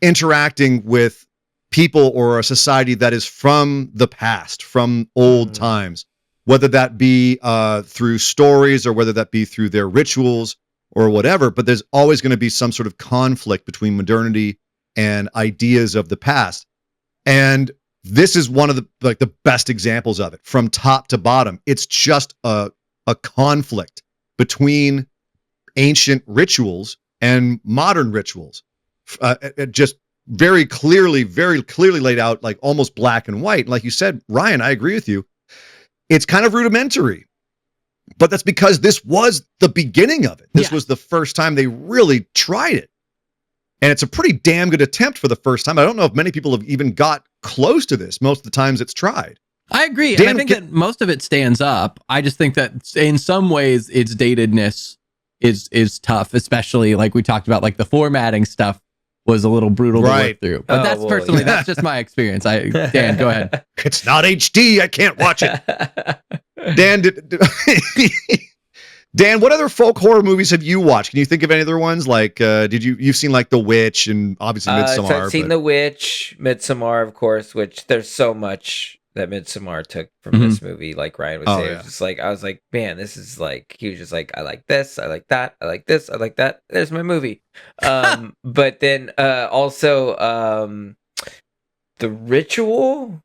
interacting with people or a society that is from the past, from old times, whether that be through stories or whether that be through their rituals or whatever. But there's always going to be some sort of conflict between modernity and ideas of the past. And this is one of the best examples of it from top to bottom. It's just a conflict between ancient rituals and modern rituals. Just very clearly laid out, like almost black and white. Like you said, Ryan, I agree with you. It's kind of rudimentary, but that's because this was the beginning of it. This was the first time they really tried it. And it's a pretty damn good attempt for the first time. I don't know if many people have even got close to this most of the times it's tried. I agree. And I think that most of it stands up. I just think that in some ways its datedness is tough, especially like we talked about, like the formatting stuff. was a little brutal to Right. work through. But that's just my experience. Dan, go ahead. It's not HD. I can't watch it. Dan, Dan, what other folk horror movies have you watched? Can you think of any other ones? Like, you've seen like The Witch and obviously Midsommar? So I've seen The Witch, Midsommar, of course, which there's so much that Midsommar took from this movie. Like Ryan was saying, it was just like, I was like, man, this is like, he was just like, I like this, I like that, I like this, I like that. There's my movie. But then also The Ritual.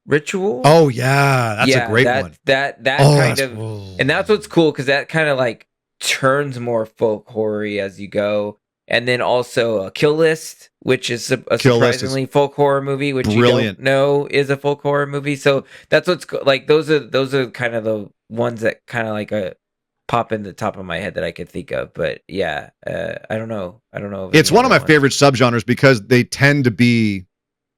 Oh yeah, that's a great one. That kind of, and that's what's cool because that kind of like turns more folk horror-y as you go. And then also Kill List, which is a surprisingly folk horror movie, which brilliant. You don't know is a folk horror movie. So that's what's like. Those are kind of the ones that kind of like pop in the top of my head that I could think of. But yeah, I don't know. It's one of my favorite subgenres because they tend to be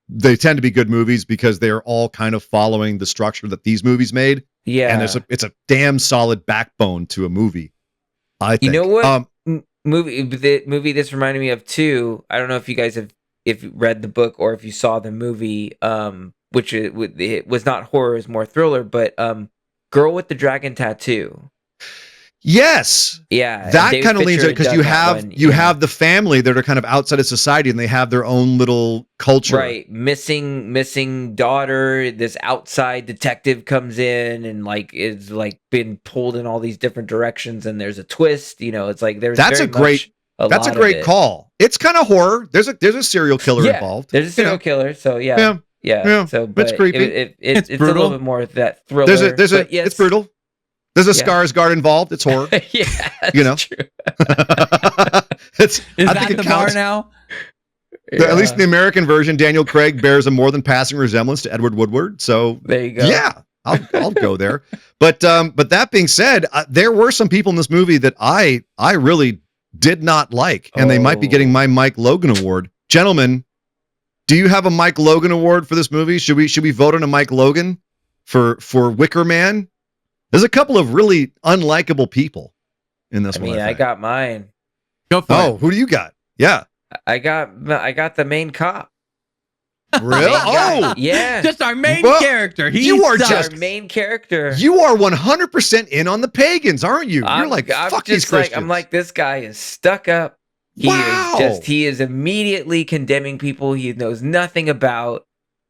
good movies because they're all kind of following the structure that these movies made. Yeah, and it's a damn solid backbone to a movie. I think. You know what? The movie this reminded me of too. I don't know if you guys if you read the book or if you saw the movie, which it was not horror, it was more thriller, but Girl with the Dragon Tattoo. Yes. Yeah. That kind of leans it because you have the family that are kind of outside of society and they have their own little culture. Right. Missing daughter. This outside detective comes in and like is like been pulled in all these different directions and there's a twist. You know, it's like that's a great call. It's kind of horror. There's a serial killer involved. There's a serial killer. So yeah. So but it's creepy. It's a little bit more of that thriller. It's brutal. There's a Skarsgård involved. It's horror. Yeah, that's true. Is that the bar now? At least in the American version, Daniel Craig bears a more than passing resemblance to Edward Woodward. So there you go. Yeah, I'll go there. But that being said, there were some people in this movie that I really did not like, and they might be getting my Mike Logan Award. Gentlemen, do you have a Mike Logan Award for this movie? Should we vote on a Mike Logan for Wicker Man? There's a couple of really unlikable people in this one. I got mine. Go for it. Oh, who do you got? Yeah. I got the main cop. Really? Oh, yeah. Just our main character. Our main character. You are 100% in on the pagans, aren't you? You're like, fuck these Christians. I'm like, this guy is stuck up. He is immediately condemning people he knows nothing about.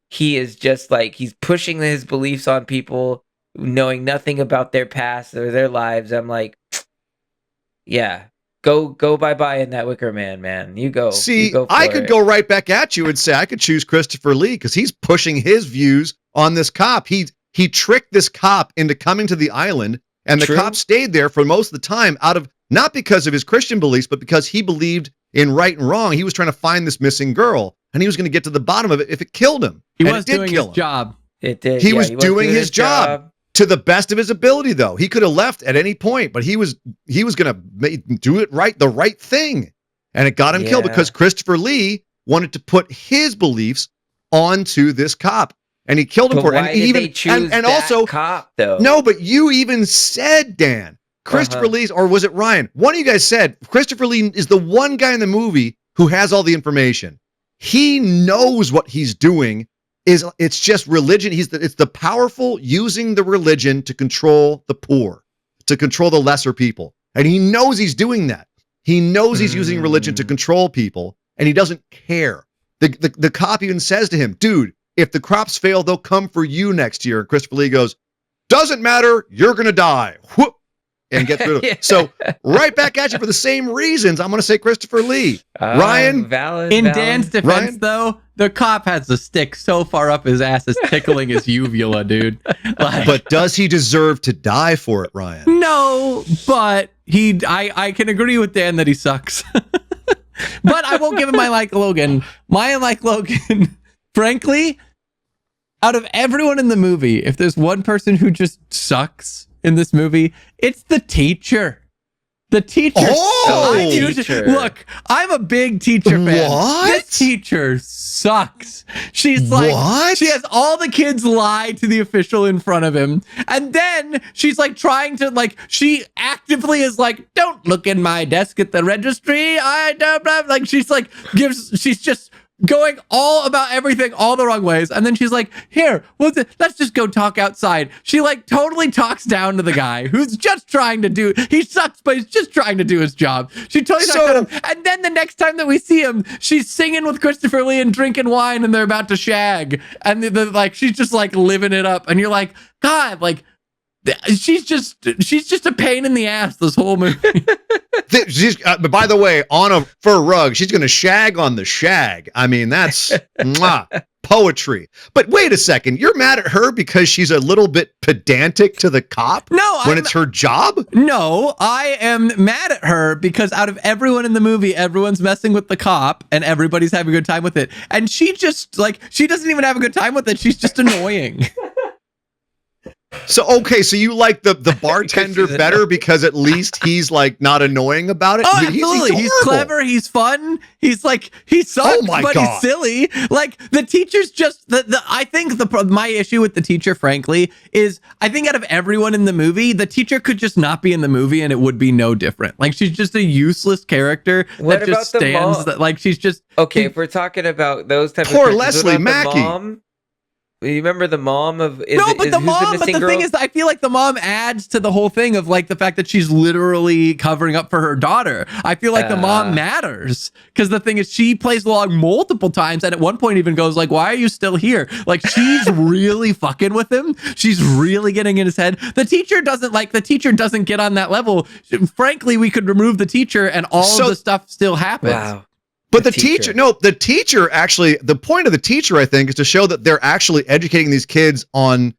He is just like, he's pushing his beliefs on people, knowing nothing about their past or their lives. I'm like, yeah, go bye in that Wicker Man. You go. See, I could go right back at you and say I could choose Christopher Lee because he's pushing his views on this cop. He tricked this cop into coming to the island, and the cop stayed there for most of the time not because of his Christian beliefs, but because he believed in right and wrong. He was trying to find this missing girl, and he was going to get to the bottom of it if it killed him. He was doing his job. It did. He was doing his job. To the best of his ability, though. He could have left at any point, but he was going to do it right, the right thing. And it got him killed because Christopher Lee wanted to put his beliefs onto this cop. And he killed him for it. Why did they choose that cop, though? No, but you even said, Dan, Christopher Lee's, or was it Ryan? One of you guys said Christopher Lee is the one guy in the movie who has all the information. He knows what he's doing. It's just religion. It's the powerful using the religion to control the poor, to control the lesser people. And he knows he's doing that. He knows he's using religion to control people, and he doesn't care. The cop even says to him, dude, if the crops fail, they'll come for you next year. And Christopher Lee goes, doesn't matter, you're going to die. Whoop, and gets rid of it. So right back at you for the same reasons. I'm going to say Christopher Lee. Ryan? Valid. Dan's defense, though, the cop has the stick so far up his ass it's tickling his uvula, dude. But does he deserve to die for it, Ryan? No, but I can agree with Dan that he sucks. But I won't give him my Mike Logan. My Mike Logan, frankly, out of everyone in the movie, if there's one person who just sucks in this movie, it's the teacher. The teacher. Look, I'm a big teacher fan. What? This teacher sucks. She's like, what? She has all the kids lie to the official in front of him. And then she's like trying to she actively is like, don't look in my desk at the registry. I don't like, she's just going all about everything all the wrong ways. And then she's like, here, let's just go talk outside. She like totally talks down to the guy who's just trying to do, he sucks, but he's just trying to do his job. She totally talks to him. And then the next time that we see him, she's singing with Christopher Lee and drinking wine and they're about to shag. And like, she's just like living it up. And you're like, God, like, she's just a pain in the ass this whole movie. She's, by the way, on a fur rug, she's going to shag on the shag. I mean, that's poetry. But wait a second, you're mad at her because she's a little bit pedantic to the cop? No, when it's her job? No, I am mad at her because out of everyone in the movie, everyone's messing with the cop and everybody's having a good time with it. And she just like, she doesn't even have a good time with it. She's just annoying. So, okay, so you like the bartender better because at least he's like not annoying about it? Oh, absolutely. He's clever. He's fun. He's like, he sucks, but he's silly. Like the teacher's just I think my issue with the teacher, frankly, is I think out of everyone in the movie, the teacher could just not be in the movie and it would be no different. Like she's just a useless character that just stands that like she's just. Okay, if we're talking about those type poor of Leslie Mackey. You remember the mom of but the thing is that I feel like the mom adds to the whole thing of like the fact that she's literally covering up for her daughter. I feel like the mom matters because the thing is she plays along multiple times and at one point even goes like, why are you still here? Like she's really fucking with him. She's really getting in his head. The teacher doesn't get on that level. Frankly, we could remove the teacher and all of the stuff still happens. Wow. But the teacher actually, the point of the teacher, I think, is to show that they're actually educating these kids on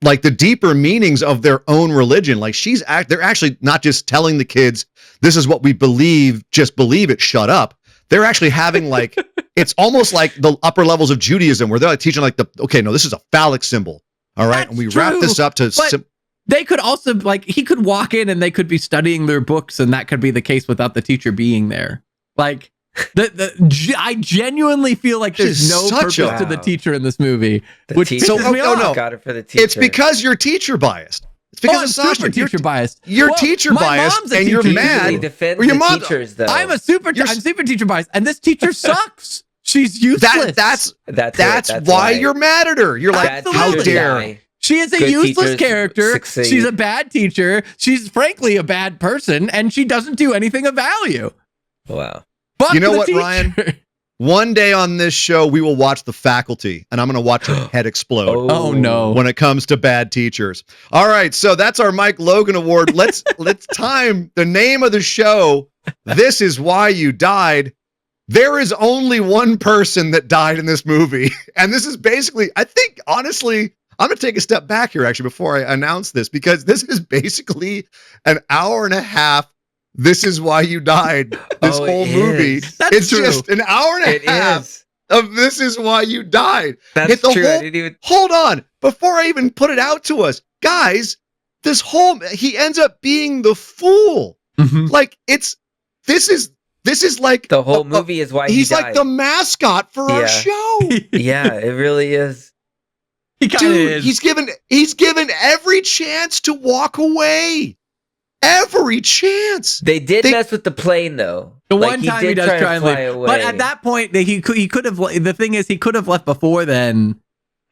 like the deeper meanings of their own religion. Like they're actually not just telling the kids, this is what we believe, just believe it, shut up. They're actually having like, it's almost like the upper levels of Judaism where they're like teaching like this is a phallic symbol. All right. And we wrap this up to. They could also like, he could walk in and they could be studying their books and that could be the case without the teacher being there. Like, I genuinely feel like there's no purpose to the teacher in this movie. Got it for the teacher. It's because you're teacher biased. It's because I'm super teacher biased. You're teacher biased, and you're mad. Your mom, teachers, though. I'm super teacher biased, and this teacher sucks. She's useless. That's why you're mad at her. You're like, how dare? She is a useless character. Succeed. She's a bad teacher. She's frankly a bad person, and she doesn't do anything of value. Wow. You know what, Ryan? One day on this show, we will watch The Faculty, and I'm going to watch your head explode. Oh, no. When it comes to bad teachers. All right, so that's our Mike Logan Award. Let's time the name of the show. This is Why You Died. There is only one person that died in this movie, and this is basically, I think, honestly, I'm going to take a step back here, actually, before I announce this, because this is basically an hour and a half. This is Why You Died. This whole movie. It's true. Just an hour and a half of This Is Why You Died. That's true. Hold on. Before I even put it out to us, guys, he ends up being the fool. Mm-hmm. Like this is like the whole movie is why he's died. Like the mascot for our show. Yeah, it really is. He's given every chance to walk away. Every chance. They did mess with the plane, though. The one time he does try and leave. But at that point, he could have. The thing is, he could have left before then.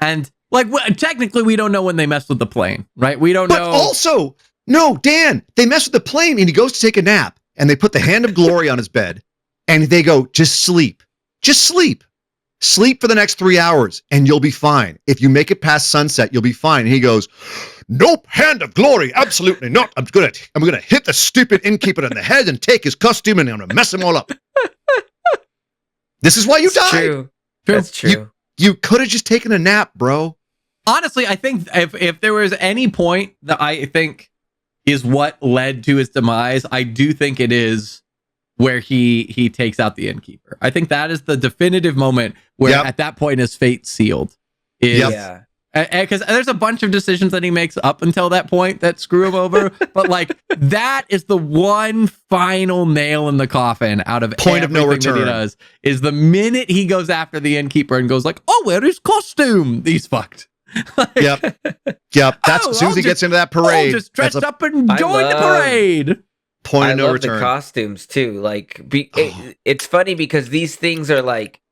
And like, technically, we don't know when they messed with the plane, right? We don't know. But also, no, Dan, they mess with the plane, and he goes to take a nap, and they put the hand of glory on his bed, and they go, just sleep, sleep for the next 3 hours, and you'll be fine. If you make it past sunset, you'll be fine. And he goes, nope, hand of glory, absolutely not. I'm gonna hit the stupid innkeeper in the head and take his costume and I'm gonna mess him all up. This is why you died. True. That's true. You could have just taken a nap, bro. Honestly, I think if there was any point that I think is what led to his demise, I do think it is where he takes out the innkeeper. I think that is the definitive moment where at that point his fate sealed. Yeah. Because there's a bunch of decisions that he makes up until that point that screw him over, but like that is the one final nail in the coffin out of point of no return. That he does is the minute he goes after the innkeeper and goes like, "Oh, where is costume?" He's fucked. Yep. That's as soon as he gets into that parade, just dress up and join the parade. Point of no return. I love the costumes too. Like, it's funny because these things are like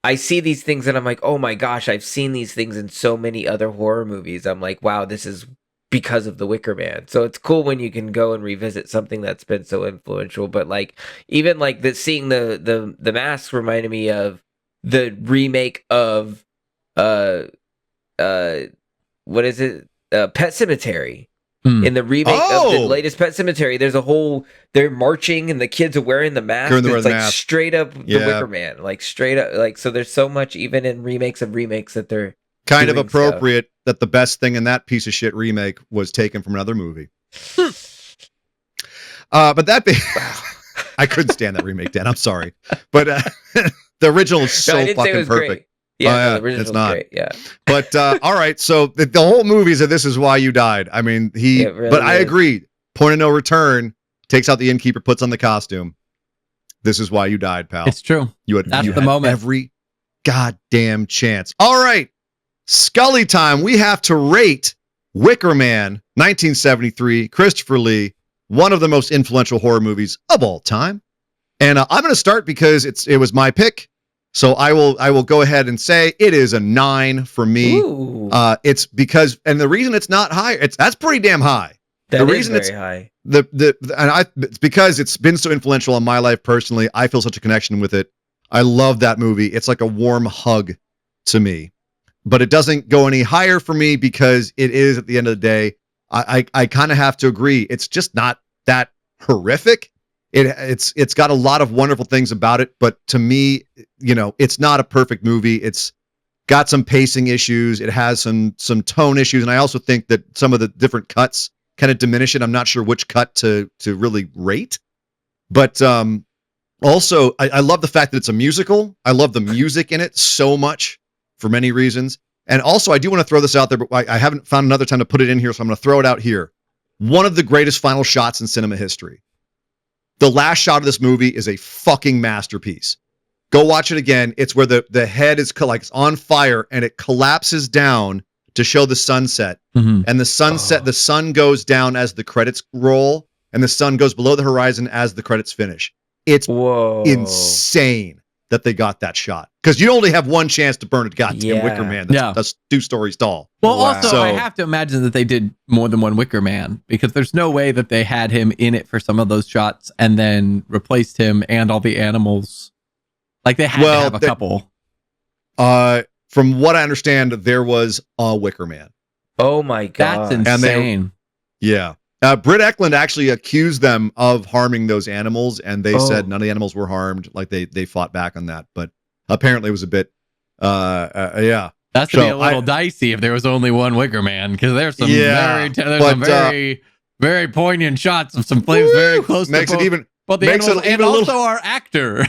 I see these things and I'm like, oh my gosh, I've seen these things in so many other horror movies. I'm like, wow, this is because of the Wicker Man. So it's cool when you can go and revisit something that's been so influential. But like, even like seeing the Mask reminded me of the remake of what is it? Pet Cemetery. In the remake of the latest Pet Cemetery, there's a whole, they're marching and the kids are wearing the mask. It's like straight up the Wicker Man, like straight up, like, so there's so much even in remakes of remakes that they're kind of appropriate that the best thing in that piece of shit remake was taken from another movie. But that I couldn't stand that remake, Dan. I'm sorry, but the original is so fucking perfect. Great. Yeah, the original is great. Yeah, but all right. So the whole movie is that this is why you died. I mean, really but I agree. Point of no return. Takes out the innkeeper, puts on the costume. This is why you died, pal. It's true. That's the moment. Every goddamn chance. All right, Scully time. We have to rate Wicker Man, 1973, Christopher Lee, one of the most influential horror movies of all time. And I'm going to start because it was my pick. So I will go ahead and say it is a 9 for me. It's because, and the reason it's not high, that's pretty damn high. The reason it's high. It's because it's been so influential on my life personally. I feel such a connection with it. I love that movie. It's like a warm hug to me. But it doesn't go any higher for me because it is, at the end of the day, I kind of have to agree. It's just not that horrific. It's got a lot of wonderful things about it, but to me, it's not a perfect movie. It's got some pacing issues. It has some tone issues, and I also think that some of the different cuts kind of diminish it. I'm not sure which cut to really rate, but also I love the fact that it's a musical. I love the music in it so much for many reasons, and also I do want to throw this out there, but I haven't found another time to put it in here, so I'm going to throw it out here. One of the greatest final shots in cinema history. The last shot of this movie is a fucking masterpiece. Go watch it again. It's where the head is like it's on fire and it collapses down to show the sunset. Mm-hmm. And the sunset, the sun goes down as the credits roll, and the sun goes below the horizon as the credits finish. It's insane that they got that shot. Because you only have one chance to burn a goddamn Wicker Man that's 2 stories tall. Well, also, I have to imagine that they did more than one Wicker Man, because there's no way that they had him in it for some of those shots and then replaced him and all the animals. Like, they had to have a couple. From what I understand, there was a Wicker Man. Oh my God. That's insane. Britt Eklund actually accused them of harming those animals, and they said none of the animals were harmed. Like, they fought back on that, but apparently it was a bit, That's to be a little dicey if there was only one Wicker Man, because there's some very, very poignant shots of some flames very close to both, the animals and also our actor.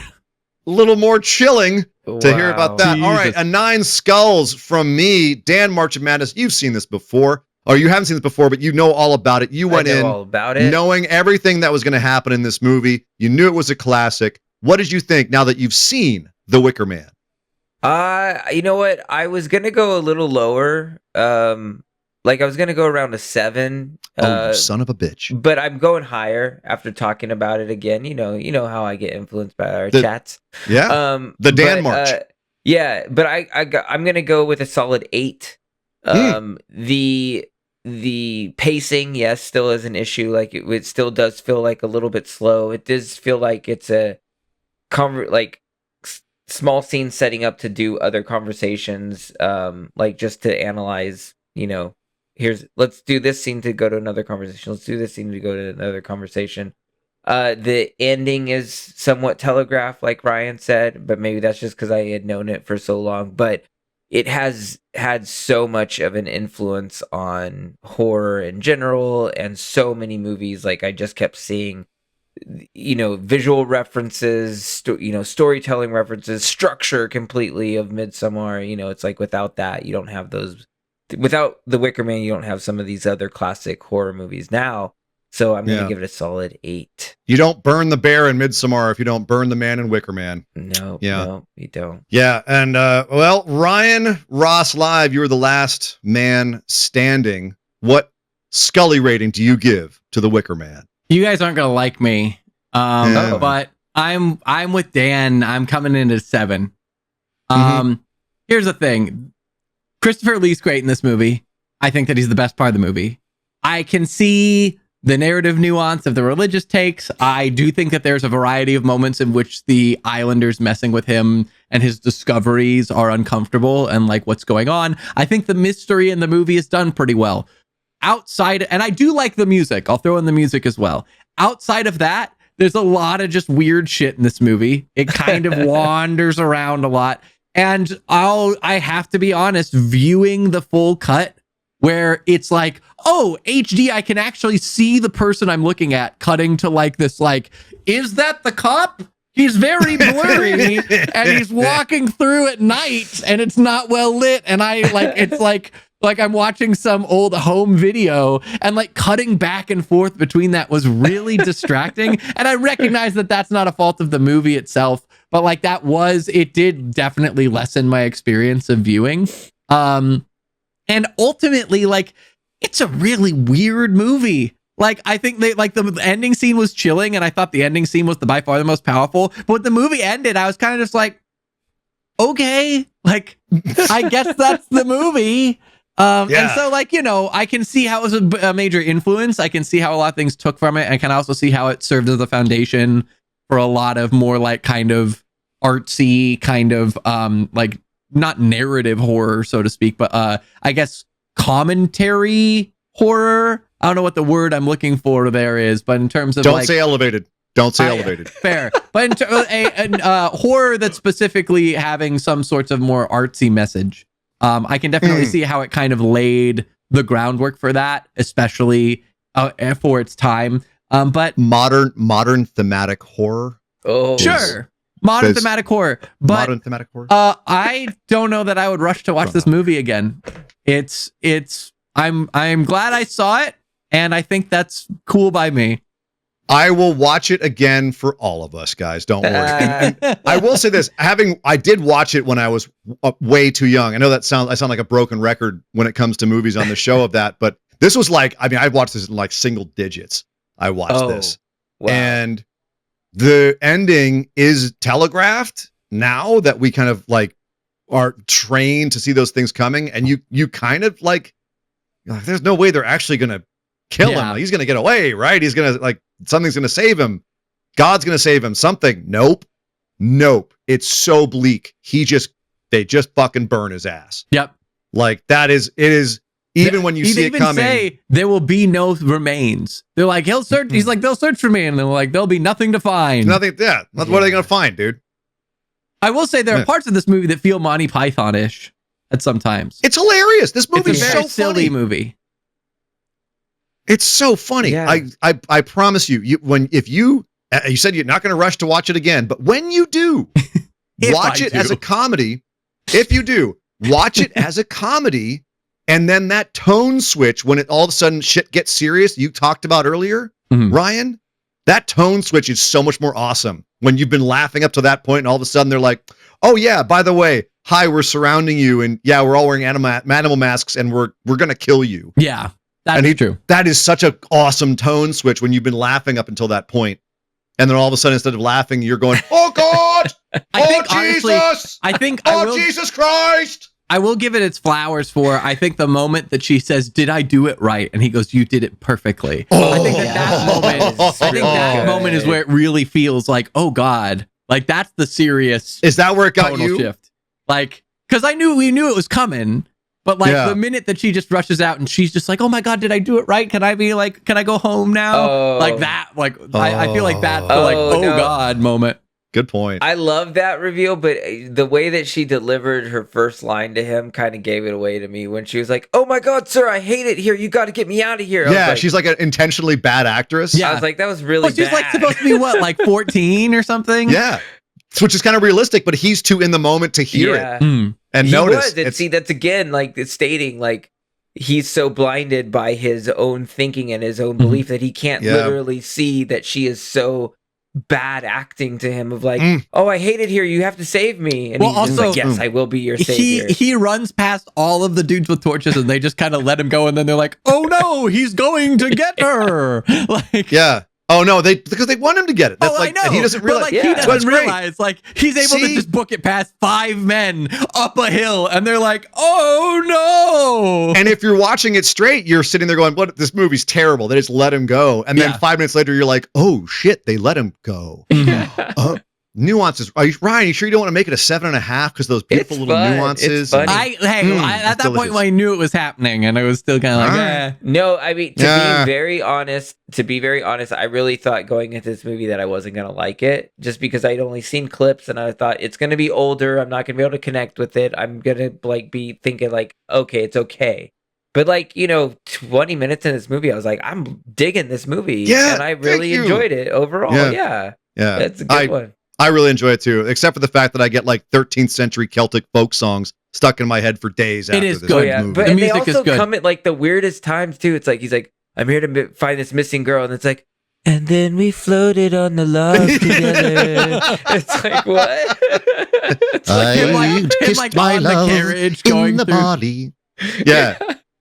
A little more chilling to hear about that. Jesus. All right, a 9 skulls from me. Dan, March of Madness, you've seen this before. Or you haven't seen this before, but you know all about it. You went in all about it, knowing everything that was going to happen in this movie. You knew it was a classic. What did you think now that you've seen The Wicker Man? You know what? I was going to go a little lower. I was going to go around a 7. You son of a bitch. But I'm going higher after talking about it again. You know how I get influenced by our chats. Yeah. The Dan March. But I'm going to go with a solid 8. The pacing, yes, still is an issue. Like, it still does feel like a little bit slow. It does feel like it's a small scene setting up to do other conversations, like just to analyze, let's do this scene to go to another conversation. Let's do this scene to go to another conversation. The ending is somewhat telegraphed, like Ryan said, but maybe that's just because I had known it for so long. But it has had so much of an influence on horror in general, and so many movies. Like, I just kept seeing, visual references, storytelling references, structure completely of Midsommar. It's like without that, you don't have those. Without The Wicker Man, you don't have some of these other classic horror movies now. So I'm going to give it a solid 8. You don't burn the bear in Midsommar if you don't burn the man in Wicker Man. No, you don't. Yeah, and Ryan Ross Live, you were the last man standing. What Scully rating do you give to The Wicker Man? You guys aren't going to like me, but I'm with Dan. I'm coming in at 7. Here's the thing. Christopher Lee's great in this movie. I think that he's the best part of the movie. I can see the narrative nuance of the religious takes. I do think that there's a variety of moments in which the Islanders messing with him and his discoveries are uncomfortable and like what's going on. I think the mystery in the movie is done pretty well. Outside, and I do like the music. I'll throw in the music as well. Outside of that, there's a lot of just weird shit in this movie. It kind of wanders around a lot. And I have to be honest, viewing the full cut where it's like, oh, HD, I can actually see the person I'm looking at cutting to like this, like, is that the cop? He's very blurry and he's walking through at night and it's not well lit. And it's like I'm watching some old home video and like cutting back and forth between that was really distracting. And I recognize that that's not a fault of the movie itself, but like it did definitely lessen my experience of viewing. And ultimately, like, it's a really weird movie. Like, I think the ending scene was chilling, and I thought the ending scene was by far the most powerful. But when the movie ended, I was kind of just like, okay, like, I guess that's the movie. And so, like, I can see how it was a major influence. I can see how a lot of things took from it. I can also see how it served as a foundation for a lot of more like kind of artsy kind of like not narrative horror, so to speak, but I guess commentary horror. I don't know what the word I'm looking for there is, but in terms of don't say elevated. Don't say elevated. Fair, but in terms of horror that's specifically having some sorts of more artsy message, I can definitely see how it kind of laid the groundwork for that, especially for its time. But modern thematic horror. Oh, sure. Modern thematic horror. But modern thematic horror. I don't know that I would rush to watch this movie again. I'm glad I saw it, and I think that's cool by me. I will watch it again for all of us, guys. Don't worry. And I will say this: I did watch it when I was way too young. I know I sound like a broken record when it comes to movies on the show of that, but this was like, I mean, I watched this in like single digits. I watched this, and the ending is telegraphed now that we kind of like are trained to see those things coming, and you kind of like, there's no way they're actually gonna kill him. Like, he's gonna get away, right? He's gonna like something's gonna save him. God's gonna save him. Something. Nope. It's so bleak. They just fucking burn his ass. Yep. Like it is. Even when you see it coming, say there will be no remains. They're like, he'll search. He's like, they'll search for me, and they're like, there'll be nothing to find. Nothing. Yeah. What are they gonna find, dude? I will say there are parts of this movie that feel Monty Python-ish at sometimes. It's hilarious. This movie is a very so silly funny. movie. It's so funny. Yeah. I promise you. If you said you're not going to rush to watch it again, but when you do, watch it as a comedy. If you do, watch it as a comedy, and then that tone switch when it all of a sudden shit gets serious. You talked about earlier, Ryan. That tone switch is so much more awesome when you've been laughing up to that point, and all of a sudden they're like, "Oh yeah, by the way, hi, we're surrounding you, and yeah, we're all wearing animal masks, and we're gonna kill you." Yeah. That's true. That is such an awesome tone switch when you've been laughing up until that point. And then all of a sudden, instead of laughing, you're going, "Oh God! Jesus! Jesus Christ!" I will give it its flowers for, I think, the moment that she says, "Did I do it right?" And he goes, "You did it perfectly." I think that moment is where it really feels like, oh God, like that's the serious. Is that where it got you? Shift. Like, because we knew it was coming. But like the minute that she just rushes out and she's just like, "Oh my God, did I do it right? Can I go home now?" Like that, like I feel like that, God moment. Good point. I love that reveal, but the way that she delivered her first line to him kind of gave it away to me when she was like, "Oh my God, sir, I hate it here. You got to get me out of here." Yeah, she's like an intentionally bad actress. Yeah, I was like, that was really bad. She's like supposed to be what, like 14 or something? Yeah, which is kind of realistic, but he's too in the moment to hear it. And notice, see, that's again like it's stating like he's so blinded by his own thinking and his own belief that he can't literally see that she is so bad acting to him of like, "Oh, I hate it here. You have to save me." And he's also like, "Yes, I will be your savior." He runs past all of the dudes with torches and they just kind of let him go. And then they're like, "Oh no, he's going to get her." Like, yeah. Oh no, because they want him to get it. That's I know. And he doesn't realize. But, he doesn't realize. Like, he's able to just book it past 5 men up a hill, and they're like, "Oh no!" And if you're watching it straight, you're sitting there going, "What? This movie's terrible." They just let him go, and then 5 minutes later, you're like, "Oh shit, they let him go." Nuances. Ryan, you sure you don't want to make it a 7.5 because those beautiful little nuances? At that point I knew it was happening, and I was still kind of like, eh. No, I mean, to be very honest, I really thought going into this movie that I wasn't gonna like it, just because I'd only seen clips, and I thought it's gonna be older. I'm not gonna be able to connect with it. I'm gonna be thinking like, okay, it's okay. But 20 minutes in this movie, I was like, I'm digging this movie, and I really enjoyed it overall. Yeah, that's a good one. I really enjoy it too, except for the fact that I get 13th century Celtic folk songs stuck in my head for days after this movie. But the music is good. Come at the weirdest times too. It's like he's like, I'm here to find this missing girl, and it's like, and then we floated on the log together. It's like, what? It's I kissed my love in the barley. Yeah.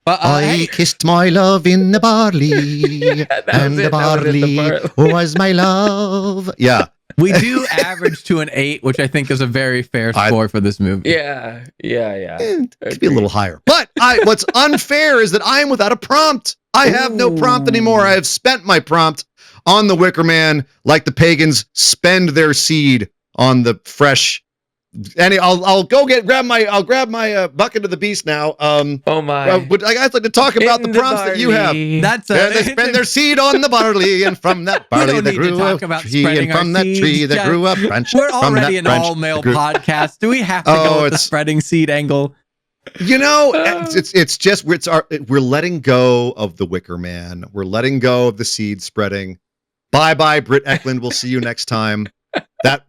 I kissed my love in the barley, and the barley was my love. Yeah. We do average to an 8, which I think is a very fair score for this movie. Yeah. It could be a little higher. But what's unfair is that I am without a prompt. I have no prompt anymore. I have spent my prompt on the Wicker Man, like the pagans spend their seed on the fresh. And I'll go grab my bucket of the beast now. Oh my! But I'd like to talk about the prompts that you have. They spend their seed on the barley, and from that barley they grew a tree, and from that tree they grew a branch. We're already an all-male podcast. Do we have to go with the spreading seed angle? It's just we're letting go of the Wicker Man. We're letting go of the seed spreading. Bye, Britt Eklund. We'll see you next time. That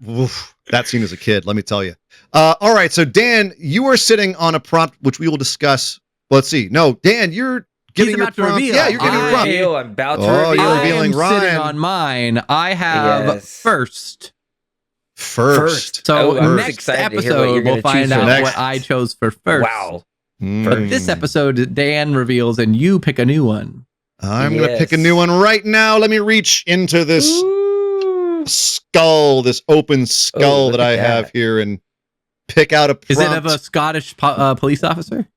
scene as a kid, let me tell you. All right, so Dan, you are sitting on a prompt which we will discuss. Let's see. No, Dan, you're giving your prompt. Yeah, you're giving your prompt. I'm about to reveal. You're revealing Ryan. Sitting on mine. I have first. So next episode, we'll find out what I chose for first. Wow. But this episode, Dan reveals, and you pick a new one. I'm going to pick a new one right now. Let me reach into this skull, this open skull that I have here, and pick out a prompt. Is it of a Scottish police officer?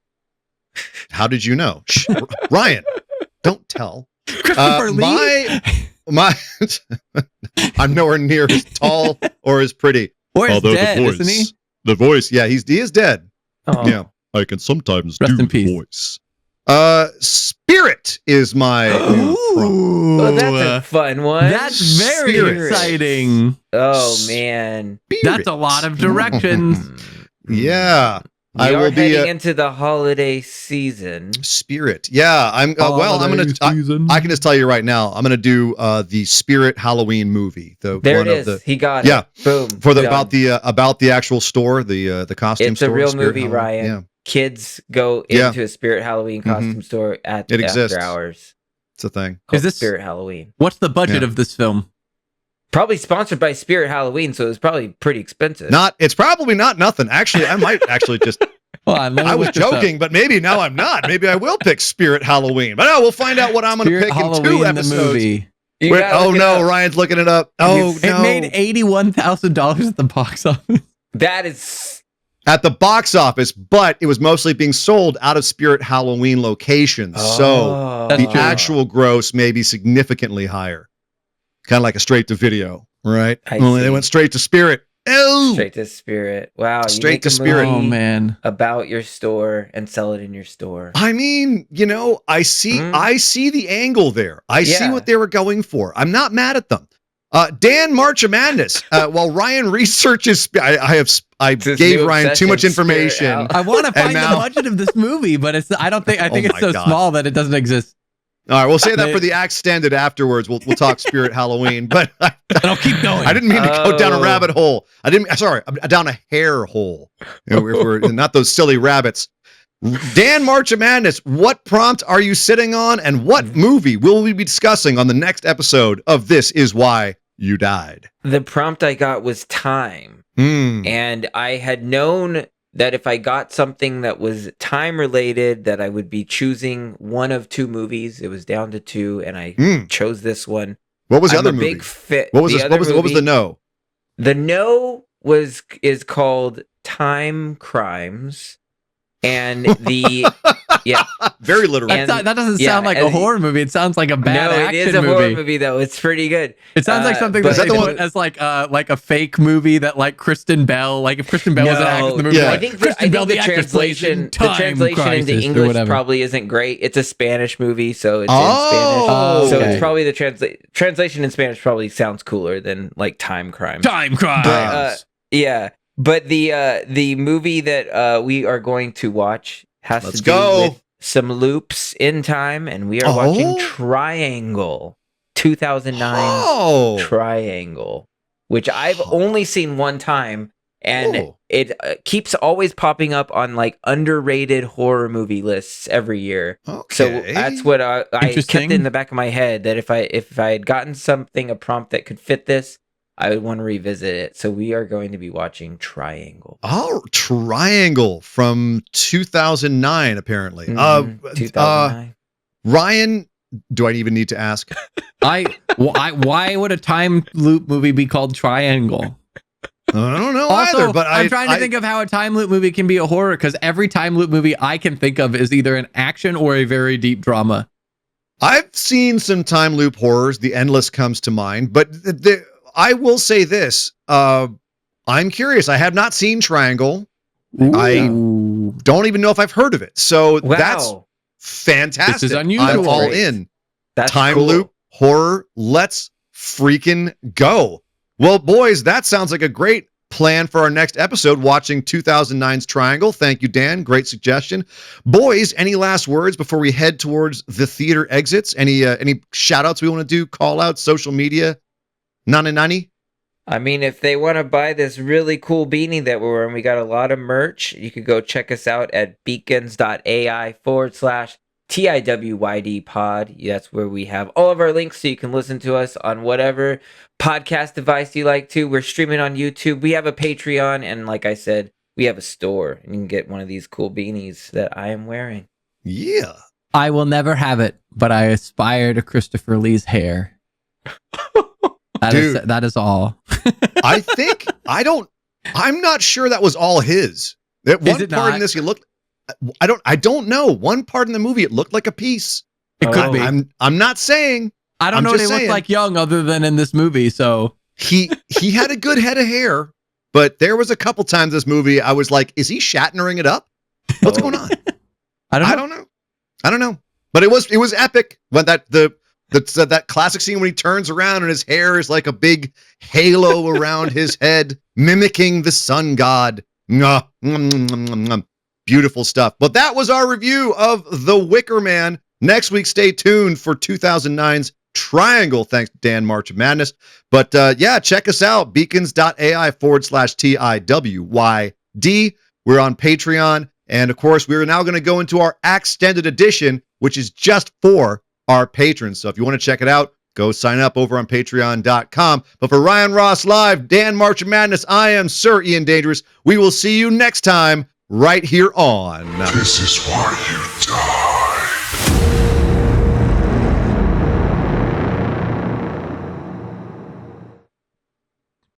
How did you know? Ryan, don't tell. Christopher Lee? I'm nowhere near as tall or as pretty. Or is dead, isn't he? The voice, yeah, he is dead. Oh. Yeah, I can sometimes Rest do in peace. voice. Spirit is my prompt. Oh, that's a fun one. That's very exciting. Oh man, that's a lot of directions. Yeah. We are heading into the holiday season. Spirit. Yeah, I can just tell you right now, I'm gonna do the Spirit Halloween movie. There it is. He got it. Yeah. Boom. About the actual store, the costume it's store. It's a real Spirit movie, Halloween. Ryan. Yeah. Kids go into a Spirit Halloween costume store after hours. It's a thing. Is this Spirit Halloween? What's the budget of this film? Probably sponsored by Spirit Halloween, so it's probably pretty expensive. It's probably not nothing. Actually, I might actually just. I was joking, but maybe now I'm not. Maybe I will pick Spirit Halloween. But we'll find out what I'm going to pick Halloween in 2 episodes. The movie. Ryan's looking it up. It made $81,000 at the box office. That is at the box office, but it was mostly being sold out of Spirit Halloween locations. So the actual gross may be significantly higher. Kind of like a straight to video, right? Only they went straight to Spirit. Oh, straight to Spirit. Wow. Straight to Spirit. Oh, man. About your store and sell it in your store. I mean, I see the angle there. I see what they were going for. I'm not mad at them. Dan, March of Madness. While Ryan researches, I gave Ryan too much information. I want to find the budget of this movie, but I think it's so small that it doesn't exist. All right, we'll say that for the act standard afterwards. We'll talk Spirit Halloween, but I'll keep going. I didn't mean to go down a rabbit hole. Down a hair hole. We're not those silly rabbits. Dan, March of Madness, what prompt are you sitting on, and what movie will we be discussing on the next episode of This Is Why You Died? The prompt I got was time, and I had known that if I got something that was time related, that I would be choosing one of 2 movies. It was down to 2, and I chose this one. What was the other movie? What was the no? The no is called Time Crimes, and the very literal. That doesn't sound like a horror movie. It sounds like a bad action movie. No, it is a horror movie though. It's pretty good. It sounds like something that they put as like a fake movie that like Kristen Bell, like if Kristen Bell was an actor in the movie. I think the translation into English probably isn't great. It's a Spanish movie, so it's in Spanish. So it's probably the translation in Spanish probably sounds cooler than like Time Crimes. Time Crimes. But the movie that we are going to watch has to do with some loops in time, and we are watching Triangle, 2009 Triangle, which I've only seen one time, and it keeps always popping up on like underrated horror movie lists every year. So that's what I kept in the back of my head, that if I had gotten a prompt that could fit this, I would want to revisit it. So we are going to be watching Triangle. Oh, Triangle from 2009, apparently. 2009. Ryan, do I even need to ask? Why would a time loop movie be called Triangle? I don't know also, either, but I'm trying to think of how a time loop movie can be a horror, because every time loop movie I can think of is either an action or a very deep drama. I've seen some time loop horrors. The Endless comes to mind, but I will say this. I'm curious. I have not seen Triangle. Ooh. I don't even know if I've heard of it. So that's fantastic. This is unusual. I'm all in. That's time loop horror. Let's freaking go. Well, boys, that sounds like a great plan for our next episode, watching 2009's Triangle. Thank you, Dan. Great suggestion. Boys, any last words before we head towards the theater exits? Any shout outs we want to do? Call out, social media? Nani? I mean, if they want to buy this really cool beanie that we're wearing, we got a lot of merch. You could go check us out at beacons.ai/TIWYD pod. That's where we have all of our links, so you can listen to us on whatever podcast device you like to. We're streaming on YouTube. We have a Patreon, and like I said, we have a store, and you can get one of these cool beanies that I am wearing. Yeah. I will never have it, but I aspire to Christopher Lee's hair. That is all. I'm not sure that was all his. That one part in this, I don't know. One part in the movie, it looked like a piece. It could be. I'm not saying. I don't know what he looked like young other than in this movie. So he had a good head of hair, but there was a couple times this movie I was like, is he Shatnering it up? What's going on? I don't know. But it was epic when that classic scene when he turns around and his hair is like a big halo around his head, mimicking the sun god. Beautiful stuff. But that was our review of The Wicker Man. Next week, stay tuned for 2009's Triangle, thanks to Dan March of Madness. But check us out, beacons.ai/TIWYD. We're on Patreon. And of course, we're now going to go into our extended edition, which is just for our patrons. So if you want to check it out, go sign up over on patreon.com. But for Ryan Ross Live, Dan March of Madness, I am Sir Ian Dangerous. We will see you next time right here on This is why you die.